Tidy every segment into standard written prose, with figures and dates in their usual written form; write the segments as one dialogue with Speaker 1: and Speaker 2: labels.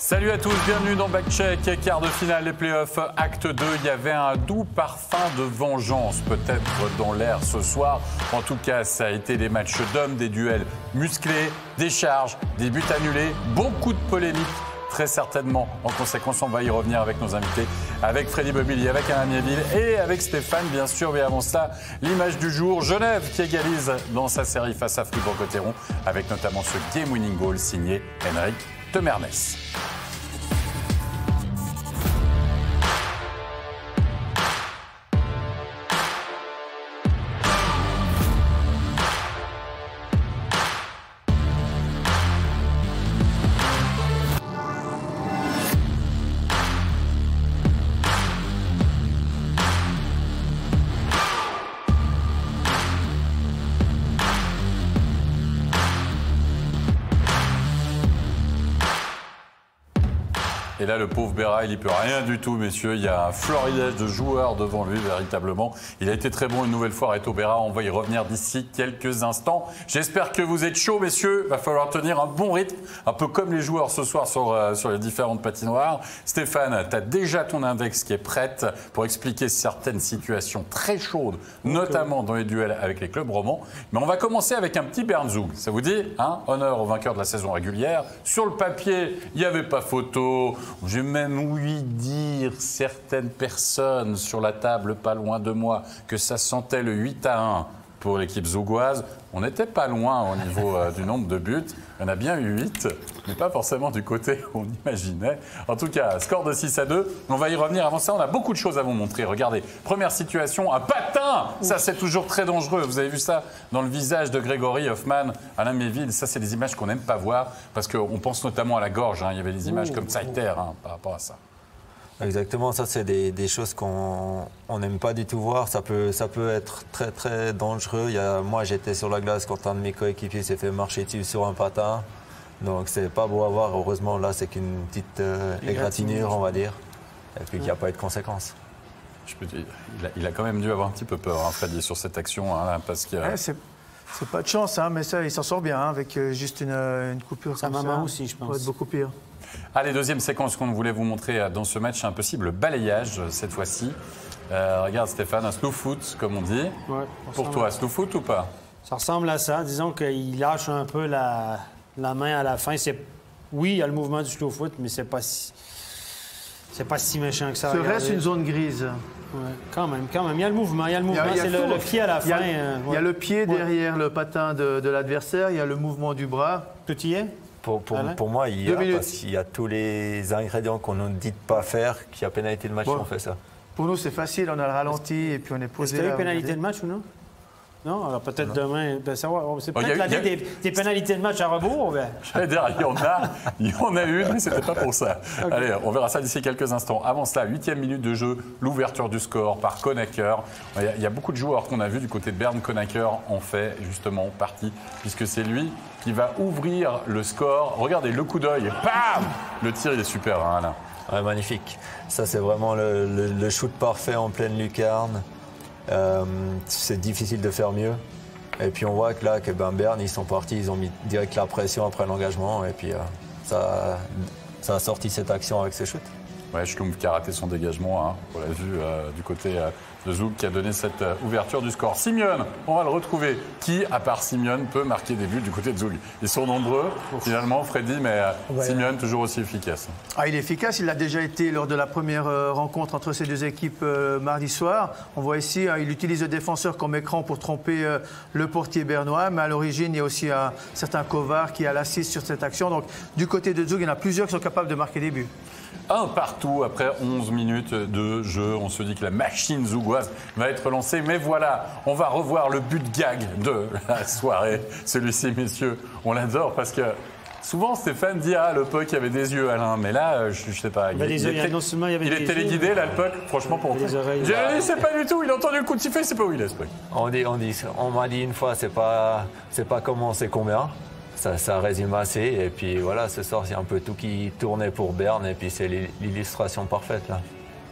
Speaker 1: Salut à tous, bienvenue dans Backcheck, quart de finale des playoffs, acte 2. Il y avait un doux parfum de vengeance peut-être dans l'air ce soir. En tout cas, ça a été des matchs d'hommes, des duels musclés, des charges, des buts annulés, beaucoup de polémiques. Très certainement. En conséquence, on va y revenir avec nos invités, avec Freddy Bobili, avec Alain Mieville et avec Stéphane, bien sûr. Mais avant cela, l'image du jour, Genève qui égalise dans sa série face à Fribourg-Gotteron, avec notamment ce game-winning goal signé Henrik Temernes. Et là, le pauvre Berra, il n'y peut rien du tout, messieurs. Il y a un florilège de joueurs devant lui, véritablement. Il a été très bon une nouvelle fois, Reto Berra. On va y revenir d'ici quelques instants. J'espère que vous êtes chauds, messieurs. Il va falloir tenir un bon rythme, un peu comme les joueurs ce soir sur les différentes patinoires. Stéphane, tu as déjà ton index qui est prête pour expliquer certaines situations très chaudes, notamment dans les duels avec les clubs romans. Mais on va commencer avec un petit Bernd Zug. Ça vous dit, hein? Honneur au vainqueur de la saison régulière. Sur le papier, il n'y avait pas photo. J'ai même ouï dire certaines personnes sur la table pas loin de moi que ça sentait le 8-1 pour l'équipe zougoise. On n'était pas loin au niveau du nombre de buts. On a bien eu 8, mais pas forcément du côté où on imaginait. En tout cas, score de 6-2. On va y revenir. Avant ça, on a beaucoup de choses à vous montrer. Regardez, première situation, un patin. Ça, c'est toujours très dangereux. Vous avez vu ça dans le visage de Grégory Hoffmann, Alain Mieville. Ça, c'est des images qu'on n'aime pas voir parce qu'on pense notamment à la gorge. Hein. Il y avait des images comme Saiter par rapport à ça.
Speaker 2: Exactement, ça c'est des choses qu'on n'aime pas du tout voir. Ça peut être très très dangereux. Moi j'étais sur la glace quand un de mes coéquipiers s'est fait marcher dessus sur un patin. Donc c'est pas beau à voir. Heureusement là c'est qu'une petite égratignure on va dire. Et puis qu'il n'y a pas eu de conséquences.
Speaker 1: Je peux dire, il a quand même dû avoir un petit peu peur, hein, Freddy, sur cette action. Hein, parce que,
Speaker 3: c'est pas de chance, hein, mais ça il s'en sort bien hein, avec juste une coupure.
Speaker 4: Sa maman aussi je pense. Ça
Speaker 3: pourrait être beaucoup pire.
Speaker 1: Allez, deuxième séquence qu'on voulait vous montrer dans ce match, un possible balayage cette fois-ci. Regarde Stéphane, un slow foot comme on dit.
Speaker 4: Ouais,
Speaker 1: pour toi, slow foot ou pas?
Speaker 4: Ça ressemble à ça. Disons qu'il lâche un peu la main à la fin. Oui, il y a le mouvement du slow foot, mais c'est pas si méchant que ça.
Speaker 3: Ce reste une zone grise.
Speaker 4: Ouais, quand même. Il y a le mouvement. C'est le pied à la fin.
Speaker 3: Il y a le pied derrière le patin de l'adversaire. Il y a le mouvement du bras.
Speaker 4: Tout y est?
Speaker 2: Pour moi, il y a, parce qu'il y a tous les ingrédients qu'on nous dit de pas faire, qu'il y a pénalité de match, on fait ça.
Speaker 3: Pour nous, c'est facile, on a le ralenti et puis on est posé.
Speaker 4: Est-ce qu'il y a eu pénalité de match ou non? Non, alors peut-être demain. C'est peut-être l'année des pénalités de match à rebours.
Speaker 1: J'allais dire, il y en a une, mais c'était pas pour ça. Okay. Allez, on verra ça d'ici quelques instants. Avant cela, 8e minute de jeu, l'ouverture du score par Konaker. Il y a beaucoup de joueurs qu'on a vus du côté de Bern. Konaker en fait justement partie, puisque c'est lui qui va ouvrir le score. Regardez le coup d'œil, bam! Le tir, il est super, hein, Alain.
Speaker 2: Ouais, magnifique. Ça, c'est vraiment le shoot parfait en pleine lucarne. C'est difficile de faire mieux. Et puis on voit que là, Bern, ils sont partis, ils ont mis direct la pression après l'engagement. Et puis ça a sorti cette action avec ce shoot.
Speaker 1: Ouais, Schlump qui a raté son dégagement, hein. On l'a vu du côté de Zug qui a donné cette ouverture du score. Simeone, on va le retrouver. Qui, à part Simeone, peut marquer des buts du côté de Zug? Ils sont nombreux, finalement, Freddy, mais Simeone toujours aussi efficace.
Speaker 3: Ah, il est efficace, il l'a déjà été lors de la première rencontre entre ces deux équipes mardi soir. On voit ici, il utilise le défenseur comme écran pour tromper le portier bernois, mais à l'origine, il y a aussi un certain Kovar qui a l'assist sur cette action. Donc, du côté de Zug, il y en a plusieurs qui sont capables de marquer des buts.
Speaker 1: Un partout après 11 minutes de jeu. On se dit que la machine zougoise va être lancée. Mais voilà, on va revoir le but gag de la soirée. Celui-ci, messieurs, on l'adore parce que souvent Stéphane dit « Ah, le puck avait des yeux, Alain ». Mais là, je sais pas. Il est téléguidé, là, le puck. Franchement, pour
Speaker 4: des oreilles.
Speaker 1: J'ai dit, c'est pas du tout. Il a entendu le coup de sifflet, c'est pas où il est, ce puck.
Speaker 2: On m'a dit une fois, c'est pas comment, c'est combien. Ça résume assez. Et puis voilà, ce soir, c'est un peu tout qui tournait pour Bern. Et puis c'est l'illustration parfaite, là.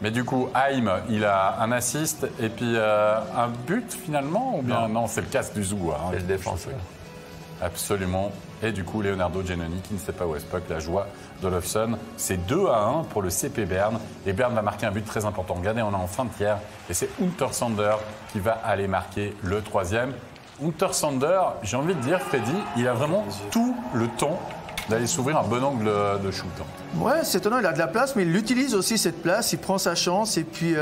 Speaker 1: Mais du coup, Haim, il a un assist et puis un but finalement ou bien non, c'est le casse du Zou. Hein,
Speaker 2: c'est le défenseur.
Speaker 1: Absolument. Et du coup, Leonardo Giannoni qui ne sait pas où est ce puck, la joie d'Olofsson. C'est 2-1 pour le CP Berne. Et Berne va marquer un but très important. Regardez, on est en fin de tiers. Et c'est Untersander qui va aller marquer le 3e. Untersander, j'ai envie de dire, Freddy, il a vraiment tout le temps d'aller s'ouvrir un bon angle de shoot.
Speaker 3: Ouais, c'est étonnant, il a de la place, mais il utilise aussi cette place, il prend sa chance et puis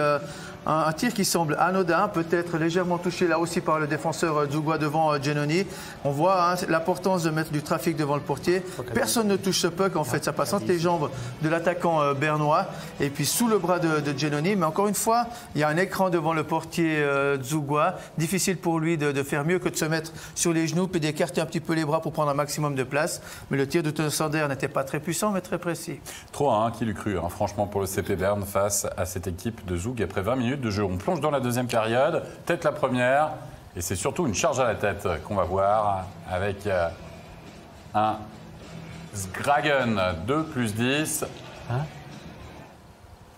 Speaker 3: un tir qui semble anodin, peut-être légèrement touché là aussi par le défenseur Dzougua devant Giannoni. On voit l'importance de mettre du trafic devant le portier. Personne ne touche ce puck, en fait, ça passe entre les jambes de l'attaquant bernois et puis sous le bras de Giannoni. Mais encore une fois, il y a un écran devant le portier Dzougua. Difficile pour lui de faire mieux que de se mettre sur les genoux puis d'écarter un petit peu les bras pour prendre un maximum de place. Mais le tir de Untersander n'était pas très puissant, mais très précis.
Speaker 1: 3-1, qui l'eût cru, franchement, pour le CP Berne face à cette équipe de Zoug. Après 20 minutes de jeu, on plonge dans la deuxième période, peut-être la première, et c'est surtout une charge à la tête qu'on va voir avec un Skragen 2+10.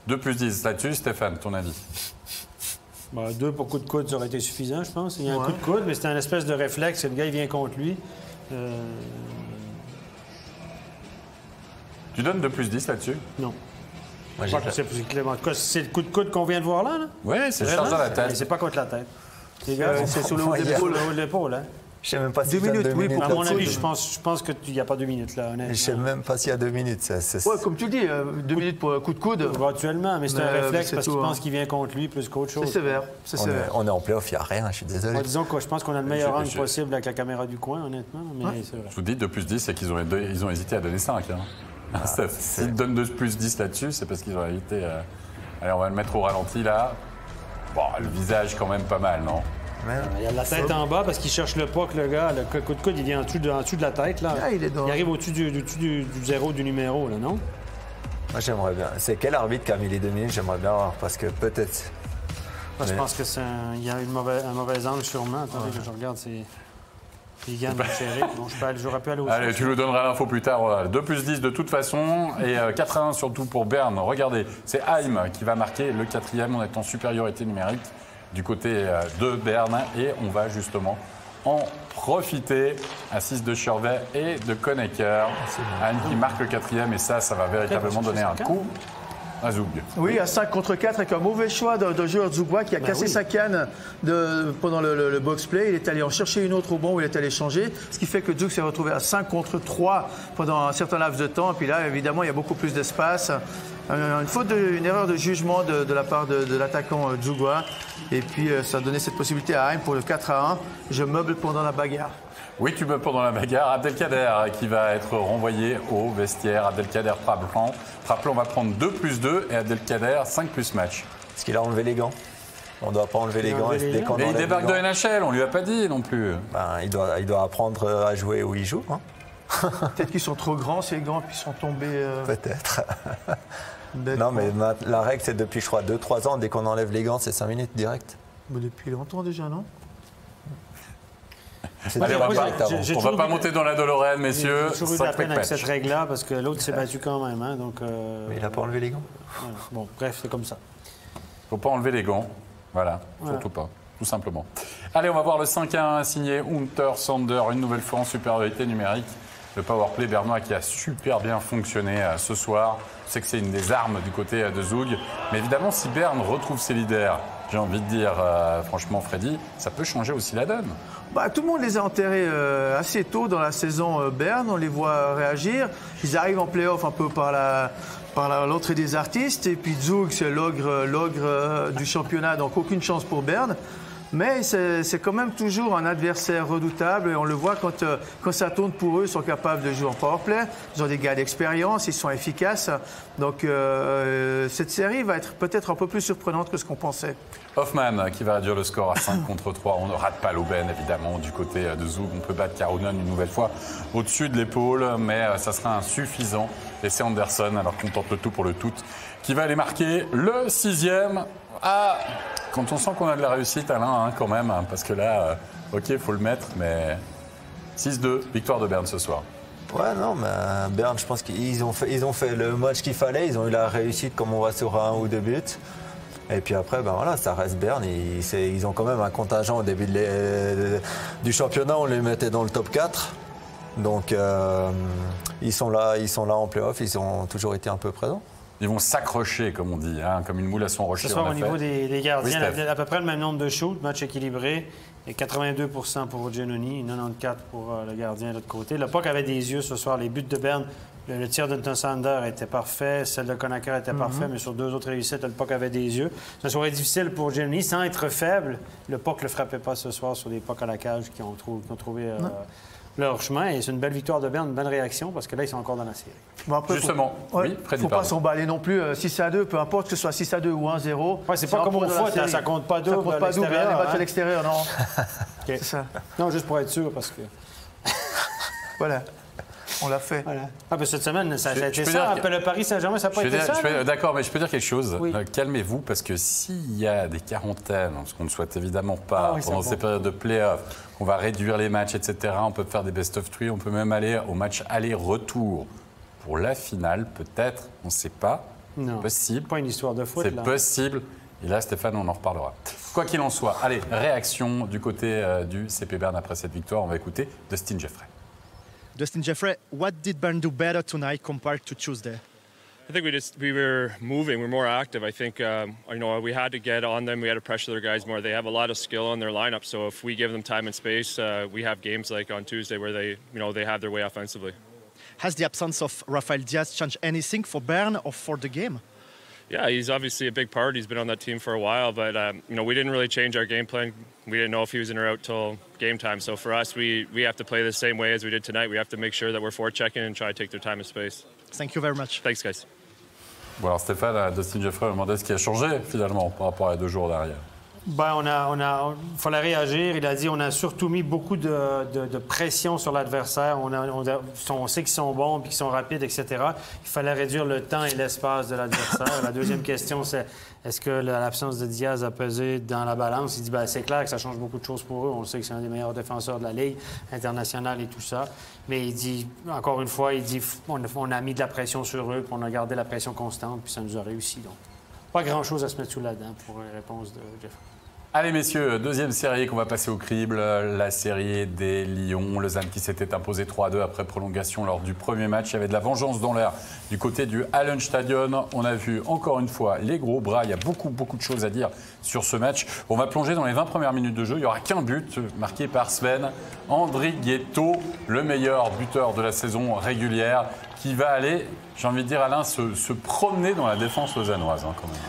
Speaker 1: 2+10 là-dessus, Stéphane, ton avis?
Speaker 4: 2 pour coup de coude, ça aurait été suffisant, je pense. Il y a un coup de coude, mais c'est un espèce de réflexe. Le gars, il vient contre lui.
Speaker 1: Tu donnes 2+10 là-dessus?
Speaker 4: Non. Moi, c'est le coup de coude qu'on vient de voir là?
Speaker 1: Oui, c'est charge à la tête.
Speaker 4: C'est pas contre la tête. Les gars, c'est sur le haut de l'épaule. Hein?
Speaker 2: Je sais même pas si
Speaker 3: 2 minutes, oui,
Speaker 4: À mon avis, je pense qu'il n'y a pas 2 minutes là, honnêtement.
Speaker 2: Je sais même pas s'il y a 2 minutes.
Speaker 3: Ouais, comme tu le dis, 2 minutes pour un coup de coude.
Speaker 4: Actuellement, mais c'est un réflexe parce qu'il pense qu'il vient contre lui plus qu'autre chose.
Speaker 3: C'est sévère.
Speaker 2: On est en play-off, il n'y a rien, je suis désolé.
Speaker 4: Disons que je pense qu'on a le meilleur angle possible avec la caméra du coin, honnêtement. Mais c'est vrai.
Speaker 1: Je vous dis 2+10, c'est qu'ils ont hésité à donner 5. S'ils donnent 2+10 là-dessus, c'est parce qu'ils ont hésité. Allez, on va le mettre au ralenti là. Bon, le visage quand même pas mal, non?
Speaker 4: Il a la tête en bas parce qu'il cherche le puck, le gars. Le coup de coude, il vient en dessous de la tête. Là. Il arrive au-dessus du zéro du numéro, là, non?
Speaker 2: Moi, j'aimerais bien. C'est quel arbitre qui a mis les 2 minutes? J'aimerais bien voir parce que peut-être.
Speaker 4: Je pense que il y a un mauvais angle sûrement. Attendez que je regarde. Il gagne serré. Bon, j'aurais pu aller au
Speaker 1: Allez, tu nous donneras l'info plus tard. Voilà. 2+10 de toute façon. Et 4-1 surtout pour Berne. Regardez, c'est Haim qui va marquer le 4e. On est en supériorité numérique du côté de Berne. Et on va justement en profiter à 6 de Chervet et de Konecker. Haim qui marque le 4e. Et ça va véritablement donner un coup à Zoug.
Speaker 3: Oui, à 5 contre 4 avec un mauvais choix d'un joueur Zougois qui a cassé sa canne pendant le box-play. Il est allé en chercher une autre au banc où il est allé changer. Ce qui fait que Zoug s'est retrouvé à 5 contre 3 pendant un certain laps de temps. Et puis là, évidemment, il y a beaucoup plus d'espace. Une erreur de jugement de la part de l'attaquant Zougois. Et puis, ça a donné cette possibilité à Haim pour le 4-1. Je meuble pendant la bagarre.
Speaker 1: Oui, tu meubles pendant la bagarre. Abdelkader qui va être renvoyé au vestiaire. Abdelkader Praplan. Praplan va prendre 2+2 et Abdelkader 5+ match.
Speaker 2: Est-ce qu'il a enlevé les gants? On ne doit pas enlever les gants.
Speaker 1: Mais il débarque de NHL, on lui a pas dit non plus.
Speaker 2: Il doit apprendre à jouer où il joue. Hein.
Speaker 3: Peut-être qu'ils sont trop grands, ces gants, puis ils sont tombés.
Speaker 2: Peut-être. Non, mais la règle, c'est depuis, je crois, 2-3 ans. Dès qu'on enlève les gants, c'est 5 minutes direct.
Speaker 3: Mais depuis longtemps déjà, non?
Speaker 1: Allez, on va pas monter dans la Dolorène, messieurs.
Speaker 4: J'ai toujours eu de la peine avec cette règle-là parce que l'autre s'est battu quand même. Hein, donc,
Speaker 2: mais il n'a pas enlevé les gants.
Speaker 4: Bon, bref, c'est comme ça.
Speaker 1: Faut pas enlever les gants. Voilà, surtout pas. Tout simplement. Allez, on va voir le 5-1 signé Untersander, une nouvelle fois en supériorité numérique. Le powerplay bernois qui a super bien fonctionné ce soir. Je sais que c'est une des armes du côté de Zoug. Mais évidemment, si Berne retrouve ses leaders, j'ai envie de dire, franchement, Freddy, ça peut changer aussi la donne.
Speaker 3: Tout le monde les a enterrés assez tôt dans la saison Berne. On les voit réagir. Ils arrivent en play-off un peu par l'entrée des artistes. Et puis Zoug, c'est l'ogre du championnat, donc aucune chance pour Berne. Mais c'est quand même toujours un adversaire redoutable. Et on le voit quand ça tourne pour eux, ils sont capables de jouer en powerplay. Ils ont des gars d'expérience, ils sont efficaces. Donc cette série va être peut-être un peu plus surprenante que ce qu'on pensait.
Speaker 1: Hoffman qui va réduire le score à 5 contre 3. On ne rate pas l'aubaine, évidemment, du côté de Zoug. On peut battre Karunen une nouvelle fois au-dessus de l'épaule, mais ça sera insuffisant. Et c'est Anderson, alors qu'on tente le tout pour le tout, qui va aller marquer le 6e. Quand on sent qu'on a de la réussite, Alain, quand même, parce que là, OK, il faut le mettre, mais 6-2, victoire de Berne ce soir.
Speaker 2: Ouais, non, mais Berne, je pense qu'ils ont fait le match qu'il fallait. Ils ont eu la réussite, comme on voit sur 1 ou 2 buts. Et puis après, voilà, ça reste Berne. Ils ont quand même un contingent au début du championnat. On les mettait dans le top 4. Donc, ils sont là en play-off, ils ont toujours été un peu présents.
Speaker 1: Ils vont s'accrocher, comme on dit, hein, comme une moule à son rocher.
Speaker 4: Ce soir, au niveau des gardiens,
Speaker 1: Oui,
Speaker 4: à peu près le même nombre de shoots, match équilibré. Et 82 pour Giannoni, 94 pour le gardien de l'autre côté. Le puck avait des yeux ce soir. Les buts de Berne, le tir de Sander était parfait, celle de Conacher était parfait, mais sur 2 autres réussites, le puck avait des yeux. Ça serait difficile pour Giannoni, sans être faible. Le puck ne le frappait pas ce soir sur des pucks à la cage qui ont trouvé leur chemin. Et c'est une belle victoire de Berne, une bonne réaction, parce que là, ils sont encore dans la série.
Speaker 3: Bon, après,
Speaker 1: Justement, oui,
Speaker 3: il ne
Speaker 1: Freddy,
Speaker 3: faut pas
Speaker 1: pardon.
Speaker 3: s'emballer non plus. 6-2, peu importe que ce soit 6-2 ou 1-0.
Speaker 4: Ouais, c'est pas comme au foot, hein, ça compte pas double.
Speaker 3: Ça compte pas double,
Speaker 4: l'extérieur,
Speaker 3: les matchs
Speaker 4: hein.
Speaker 3: à l'extérieur, non.
Speaker 4: Okay.
Speaker 3: C'est ça.
Speaker 4: Non, juste pour être sûr, parce que...
Speaker 3: Voilà. On l'a fait.
Speaker 4: Voilà. Ah, ben cette semaine, ça a été
Speaker 1: peux
Speaker 4: ça.
Speaker 1: dire que-
Speaker 4: Le Paris-Saint-Germain, ça n'a pas été ça.
Speaker 1: D'accord, mais je peux dire quelque chose.
Speaker 4: Oui.
Speaker 1: Calmez-vous, parce que s'il y a des quarantaines, ce qu'on ne souhaite évidemment pas,
Speaker 4: Ah oui,
Speaker 1: pendant
Speaker 4: c'est
Speaker 1: ces
Speaker 4: bon.
Speaker 1: périodes de play-off, qu'on va réduire les matchs, etc., on peut faire des best-of-3, on peut même aller au match aller-retour. Pour la finale, peut-être, on ne sait pas.
Speaker 4: Non.
Speaker 1: Possible.
Speaker 4: Pas une histoire de foot,
Speaker 1: C'est
Speaker 4: là.
Speaker 1: possible. Et là, Stéphane, on en reparlera. Quoi qu'il en soit, allez, réaction du côté du CP Berne après cette victoire. On va écouter Dustin Jeffrey.
Speaker 5: Dustin Jeffrey, what did Bern do better tonight compared to Tuesday?
Speaker 6: I think we were moving, we're more active. I think we had to get on them. We had to pressure their guys more. They have a lot of skill in their lineup. So if we give them time and space, we have games like on Tuesday where they have their way offensively.
Speaker 5: Has the absence of Rafael Diaz changed anything for Bern or for the game?
Speaker 6: Yeah, he's obviously a big part. He's been on that team for a while, but we didn't really change our game plan. We didn't know if he was in or out till game time. So for us, we have to play the same way as we did tonight. We have to make sure that we're forechecking and try to take their time and space.
Speaker 5: Thank you very much.
Speaker 6: Thanks, guys.
Speaker 1: Bon, alors Stéphane, Dustin Jeffrey a demandé ce qui a changé finalement par rapport à 2 jours derrière.
Speaker 4: Ben, il fallait réagir. Il a dit on a surtout mis beaucoup de pression sur l'adversaire. On sait qu'ils sont bons et qu'ils sont rapides, etc. Il fallait réduire le temps et l'espace de l'adversaire. La deuxième question, c'est est-ce que l'absence de Diaz a pesé dans la balance? Il dit ben, c'est clair que ça change beaucoup de choses pour eux. On sait que c'est un des meilleurs défenseurs de la Ligue internationale et tout ça. Mais il dit, encore une fois, on a mis de la pression sur eux, puis on a gardé la pression constante, puis ça nous a réussi. Donc, pas grand-chose à se mettre sous la dent pour la réponse de Jeff.
Speaker 1: Allez messieurs, deuxième série qu'on va passer au crible, la série des Lions. Lausanne qui s'était imposé 3-2 après prolongation lors du premier match. Il y avait de la vengeance dans l'air du côté du Hallenstadion. On a vu encore une fois les gros bras. Il y a beaucoup de choses à dire sur ce match. On va plonger dans les 20 premières minutes de jeu. Il n'y aura qu'un but marqué par Sven Andrighetto, le meilleur buteur de la saison régulière, qui va aller, j'ai envie de dire Alain, se promener dans la défense lausannoise quand même.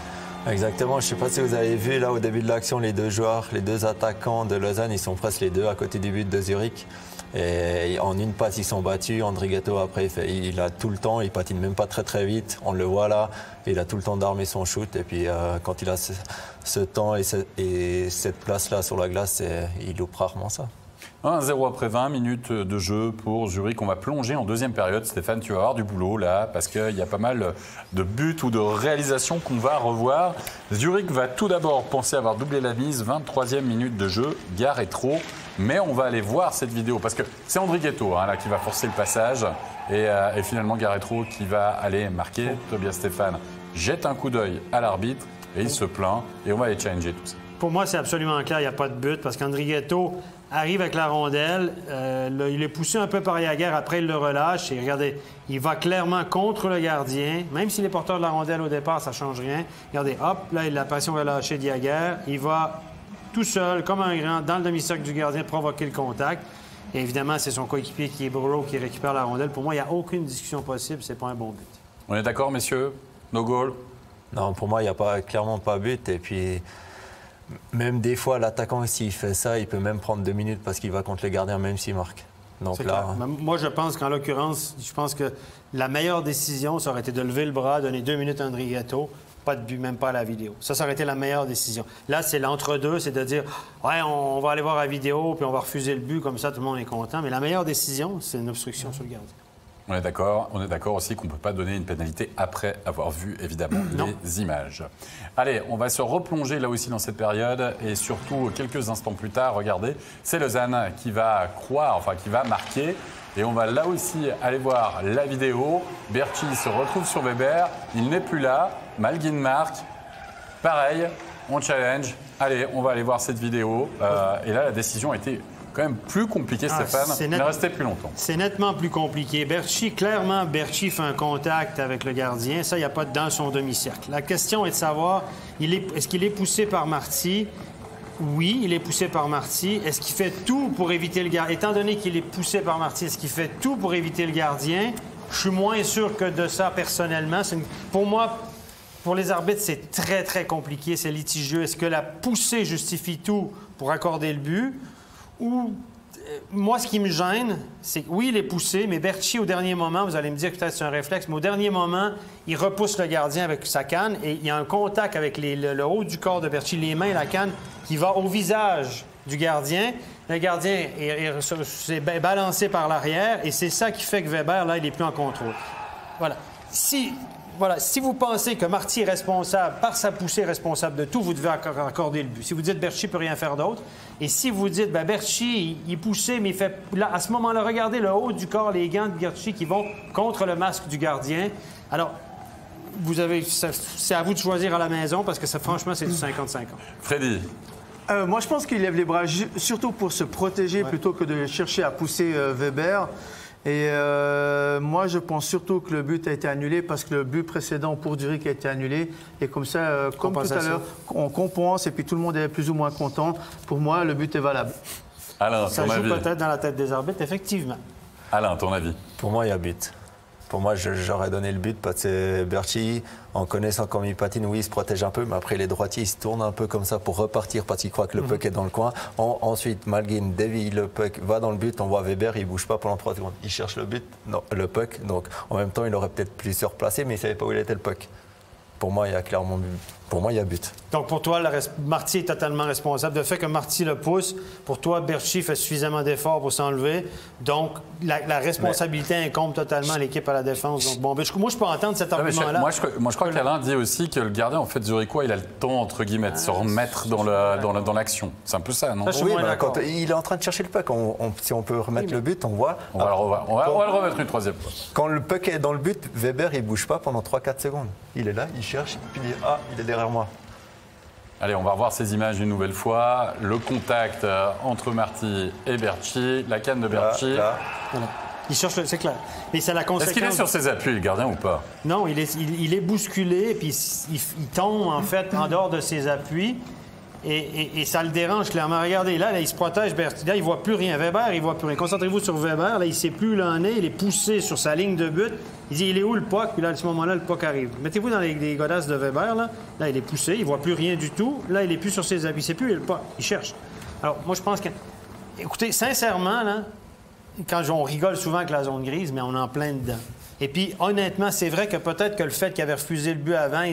Speaker 2: Exactement, je ne sais pas si vous avez vu là au début de l'action, les deux joueurs, les deux attaquants de Lausanne, ils sont presque les deux à côté du but de Zurich. Et en une passe, ils sont battus. Andrighetto, après, il a tout le temps, il patine même pas très vite. On le voit là, il a tout le temps d'armer son shoot. Et puis quand il a ce temps et cette place-là sur la glace, il loupe rarement ça.
Speaker 1: 1-0 après 20 minutes de jeu pour Zurich. On va plonger en deuxième période. Stéphane, tu vas avoir du boulot là, parce qu'il y a pas mal de buts ou de réalisations qu'on va revoir. Zurich va tout d'abord penser avoir doublé la mise. 23e minute de jeu, gare est trop. Mais on va aller voir cette vidéo, parce que c'est Andrighetto là, qui va forcer le passage. Et finalement, Garetro qui va aller marquer. Tobias Stéphane jette un coup d'œil à l'arbitre et il se plaint. Et on va aller challenger tout ça.
Speaker 4: Pour moi, c'est absolument clair, il n'y a pas de but, parce qu'Andrighetto arrive avec la rondelle, il est poussé un peu par Jagger, après il le relâche, et regardez, il va clairement contre le gardien, même s'il est porteur de la rondelle au départ, ça ne change rien. Regardez, hop, là, la pression relâchée de Jagger, il va tout seul, comme un grand, dans le demi-cercle du gardien, provoquer le contact. Et évidemment, c'est son coéquipier qui est Burrow qui récupère la rondelle. Pour moi, il n'y a aucune discussion possible, c'est pas un bon but.
Speaker 1: On est d'accord, messieurs? No goal?
Speaker 2: Non, pour moi, il n'y a clairement pas but. Et puis, même des fois, l'attaquant, s'il fait ça, il peut même prendre 2 minutes parce qu'il va contre le gardien, même s'il marque. Donc
Speaker 4: C'est
Speaker 2: là,
Speaker 4: clair. Moi, je pense qu'en l'occurrence, que la meilleure décision, ça aurait été de lever le bras, donner 2 minutes à Andrighetto, pas de but, même pas à la vidéo. Ça aurait été la meilleure décision. Là, c'est l'entre-deux, c'est de dire « Ouais, on va aller voir la vidéo, puis on va refuser le but, comme ça, tout le monde est content. » Mais la meilleure décision, c'est une obstruction sur le gardien.
Speaker 1: On est d'accord aussi qu'on ne peut pas donner une pénalité après avoir vu, évidemment, les images. Allez, on va se replonger là aussi dans cette période et surtout, quelques instants plus tard, regardez, c'est Lausanne qui va qui va marquer. Et on va là aussi aller voir la vidéo. Berchi se retrouve sur Weber, il n'est plus là, Malguin marque. Pareil, on challenge. Allez, on va aller voir cette vidéo. Et là, la décision a été quand même plus compliqué, Stéphane. Il est resté plus longtemps.
Speaker 4: C'est nettement plus compliqué. Clairement, Berchi fait un contact avec le gardien. Ça, il n'y a pas dans son demi-cercle. La question est de savoir, est-ce qu'il est poussé par Marty? Oui, il est poussé par Marty. Est-ce qu'il fait tout pour éviter le gardien? Étant donné qu'il est poussé par Marty, est-ce qu'il fait tout pour éviter le gardien? Je suis moins sûr que de ça personnellement. Pour moi, pour les arbitres, c'est très, très compliqué. C'est litigieux. Est-ce que la poussée justifie tout pour accorder le but? Ou moi, ce qui me gêne, c'est que oui, il est poussé, mais Berchi, au dernier moment, vous allez me dire que peut-être c'est un réflexe, mais au dernier moment, il repousse le gardien avec sa canne et il y a un contact avec le haut du corps de Berchi, les mains et la canne, qui va au visage du gardien. Le gardien est balancé par l'arrière et c'est ça qui fait que Weber, là, il n'est plus en contrôle. Voilà. Si vous pensez que Marty est responsable, par sa poussée responsable de tout, vous devez accorder le but. Si vous dites Berchi ne peut rien faire d'autre, et si vous dites Berchi, il est poussé, mais il fait. Là, à ce moment-là, regardez le haut du corps, les gants de Berchi qui vont contre le masque du gardien. Alors, c'est à vous de choisir à la maison parce que ça, franchement, c'est du 50-50.
Speaker 1: Freddy.
Speaker 3: Moi, je pense qu'il lève les bras surtout pour se protéger plutôt que de chercher à pousser Weber. Et moi, je pense surtout que le but a été annulé parce que le but précédent pour Zurich a été annulé. Et comme ça, comme tout à l'heure, on compense et puis tout le monde est plus ou moins content. Pour moi, le but est valable.
Speaker 1: Alain,
Speaker 4: ça joue peut-être dans la tête des arbitres, effectivement.
Speaker 1: Alain, ton avis?
Speaker 2: Pour moi, il y a but. Pour moi, j'aurais donné le but parce que Berchi, en connaissant comment il patine, oui, il se protège un peu, mais après, les droitiers, ils se tournent un peu comme ça pour repartir parce qu'ils croient que le puck est dans le coin. Ensuite, Malgin dévie le puck, va dans le but, on voit Weber, il ne bouge pas pendant 3 secondes. Il cherche le but, non, le puck. Donc, en même temps, il aurait peut-être pu se replacer, mais il ne savait pas où il était le puck. Pour moi, il y a clairement but. Pour moi, il y a but.
Speaker 4: Donc, pour toi, Marty est totalement responsable. Le fait que Marty le pousse, pour toi, Berchi fait suffisamment d'efforts pour s'enlever. Donc, la responsabilité incombe totalement à l'équipe à la défense. Donc, bon, moi, je peux entendre cet argument-là.
Speaker 1: Moi, je crois qu'Alain dit aussi que le gardien, en fait, Zurichois, il a le temps, entre guillemets, de se remettre dans l'action. C'est un peu ça, non?
Speaker 2: Oui, quand il est en train de chercher le puck, si on peut remettre le but, on voit.
Speaker 1: On va le remettre une troisième fois.
Speaker 2: Quand le puck est dans le but, Weber, il ne bouge pas pendant 3-4 secondes. Il est là, il cherche, puis il dit « Ah, il est derrière moi ».
Speaker 1: Allez, on va revoir ces images une nouvelle fois. Le contact entre Marty et Berchi, la canne de Berchi.
Speaker 4: Voilà. Il cherche, c'est clair. Mais c'est la conséquence.
Speaker 1: Est-ce qu'il est sur ses appuis, le gardien, ou pas?
Speaker 4: Non, il est bousculé, et puis il tombe, en fait, en dehors de ses appuis. Et ça le dérange clairement. Regardez, là, il se protège. Là, il ne voit plus rien. Weber, il ne voit plus rien. Concentrez-vous sur Weber. Là, il ne sait plus où il en est. Il est poussé sur sa ligne de but. Il dit, il est où le puck? Puis là, à ce moment-là, le puck arrive. Mettez-vous dans les godasses de Weber. Là, il est poussé. Il ne voit plus rien du tout. Là, il n'est plus sur ses appuis. Il ne sait plus où est le puck. Il cherche. Alors, moi, je pense que... Écoutez, sincèrement, là, quand on rigole souvent avec la zone grise, mais on est en plein dedans. Et puis, honnêtement, c'est vrai que peut-être que le fait qu'il avait refusé le but avant,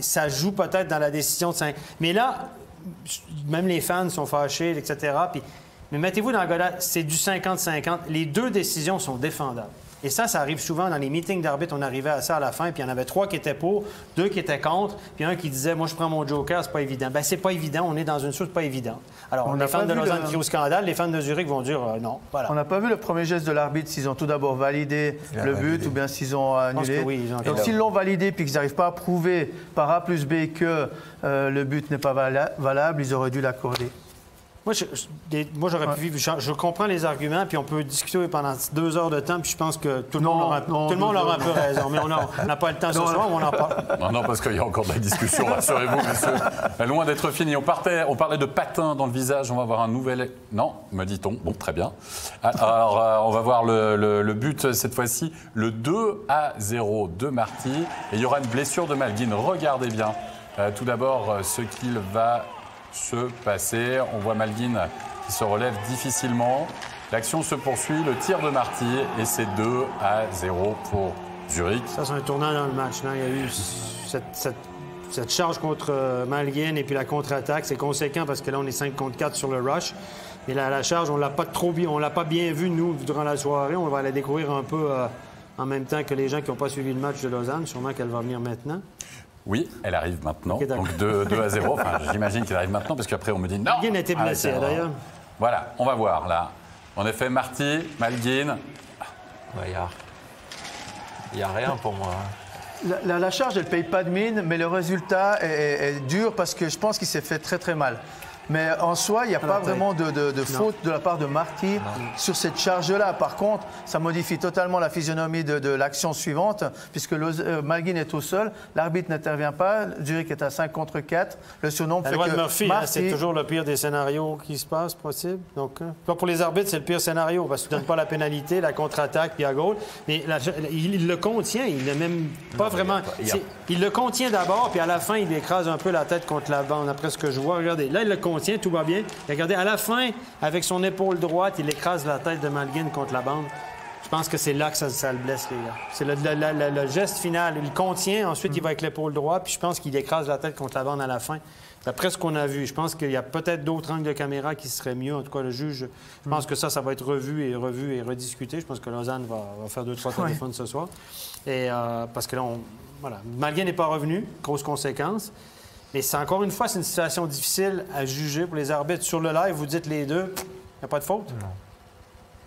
Speaker 4: ça joue peut-être dans la décision de 5. Mais là... Même les fans sont fâchés, etc. Mais mettez-vous dans le gars-là, c'est du 50-50. Les deux décisions sont défendables. Et ça arrive souvent dans les meetings d'arbitre. On arrivait à ça à la fin, puis il y en avait 3 qui étaient pour, 2 qui étaient contre, puis un qui disait « Moi, je prends mon joker, c'est pas évident. » Bien, c'est pas évident. On est dans une chose pas évidente. Alors, les fans de Lausanne crient au scandale, les fans de Zurich vont dire non. Voilà.
Speaker 3: On n'a pas vu le premier geste de l'arbitre, s'ils ont tout d'abord validé le but ou bien s'ils ont annulé.
Speaker 4: Oui,
Speaker 3: donc, s'ils l'ont validé puis qu'ils n'arrivent pas à prouver par A plus B que le but n'est pas valable, ils auraient dû l'accorder.
Speaker 4: Moi, j'aurais pu vivre. Je comprends les arguments, puis on peut discuter pendant 2 heures de temps, puis je pense que tout le monde aura un peu raison. Mais on n'a pas le temps ce soir, on en parle.
Speaker 1: Non, parce qu'il y a encore de la discussion, rassurez-vous, messieurs. Loin d'être fini. On parlait de patin dans le visage, on va voir un nouvel... Non, me dit-on. Bon, très bien. Alors, on va voir le but, cette fois-ci, le 2-0 de Marty. Et il y aura une blessure de Malgin. Regardez bien. Tout d'abord, ce qu'il va... se passer. On voit Malgin qui se relève difficilement. L'action se poursuit, le tir de Marty et c'est 2-0 pour Zurich.
Speaker 4: Ça, c'est un tournant dans le match. Là. Il y a eu cette charge contre Malgin et puis la contre-attaque. C'est conséquent parce que là, on est 5 contre 4 sur le rush. Mais la charge, on ne l'a pas bien vue, nous, durant la soirée. On va la découvrir un peu en même temps que les gens qui n'ont pas suivi le match de Lausanne. Sûrement qu'elle va venir maintenant.
Speaker 1: Oui, elle arrive maintenant.
Speaker 4: Okay,
Speaker 1: donc 2-0. Enfin, j'imagine qu'elle arrive maintenant parce qu'après on me dit non.
Speaker 4: Malgin a été blessé d'ailleurs.
Speaker 1: Voilà, on va voir là. En effet, Marty, Malgin.
Speaker 2: Il n'y a rien pour moi.
Speaker 3: La charge, elle ne paye pas de mine, mais le résultat est dur parce que je pense qu'il s'est fait très très mal. Mais en soi, il n'y a pas vraiment de faute de la part de Marty sur cette charge-là. Par contre, ça modifie totalement la physionomie de l'action suivante, puisque Malgin est au sol, l'arbitre n'intervient pas, Zurich est à 5 contre 4. Le surnombre
Speaker 4: La
Speaker 3: fait
Speaker 4: loi
Speaker 3: que
Speaker 4: de Murphy,
Speaker 3: Marty...
Speaker 4: c'est toujours le pire des scénarios qui se passent, possible. Donc, pour les arbitres, c'est le pire scénario, parce que tu ne donnes pas la pénalité, la contre-attaque, puis à gauche. Mais il le contient, il n'a même pas vraiment... Il le contient d'abord, puis à la fin, il écrase un peu la tête contre la bande, après ce que je vois. Regardez, là, il le contient, tout va bien. Et regardez, à la fin, avec son épaule droite, il écrase la tête de Malgin contre la bande. Je pense que c'est là que ça le blesse, les gars. C'est le geste final. Il contient, ensuite, il va avec l'épaule droite, puis je pense qu'il écrase la tête contre la bande à la fin. D'après ce qu'on a vu, je pense qu'il y a peut-être d'autres angles de caméra qui seraient mieux. En tout cas, le juge, je pense que ça va être revu et rediscuté. Je pense que Lausanne va faire 2-3 téléphones ce soir. Et parce que là, voilà. Malgin n'est pas revenu, grosse conséquence. Mais c'est encore une fois, c'est une situation difficile à juger pour les arbitres. Sur le live, vous dites les deux, il n'y a pas de faute? Non.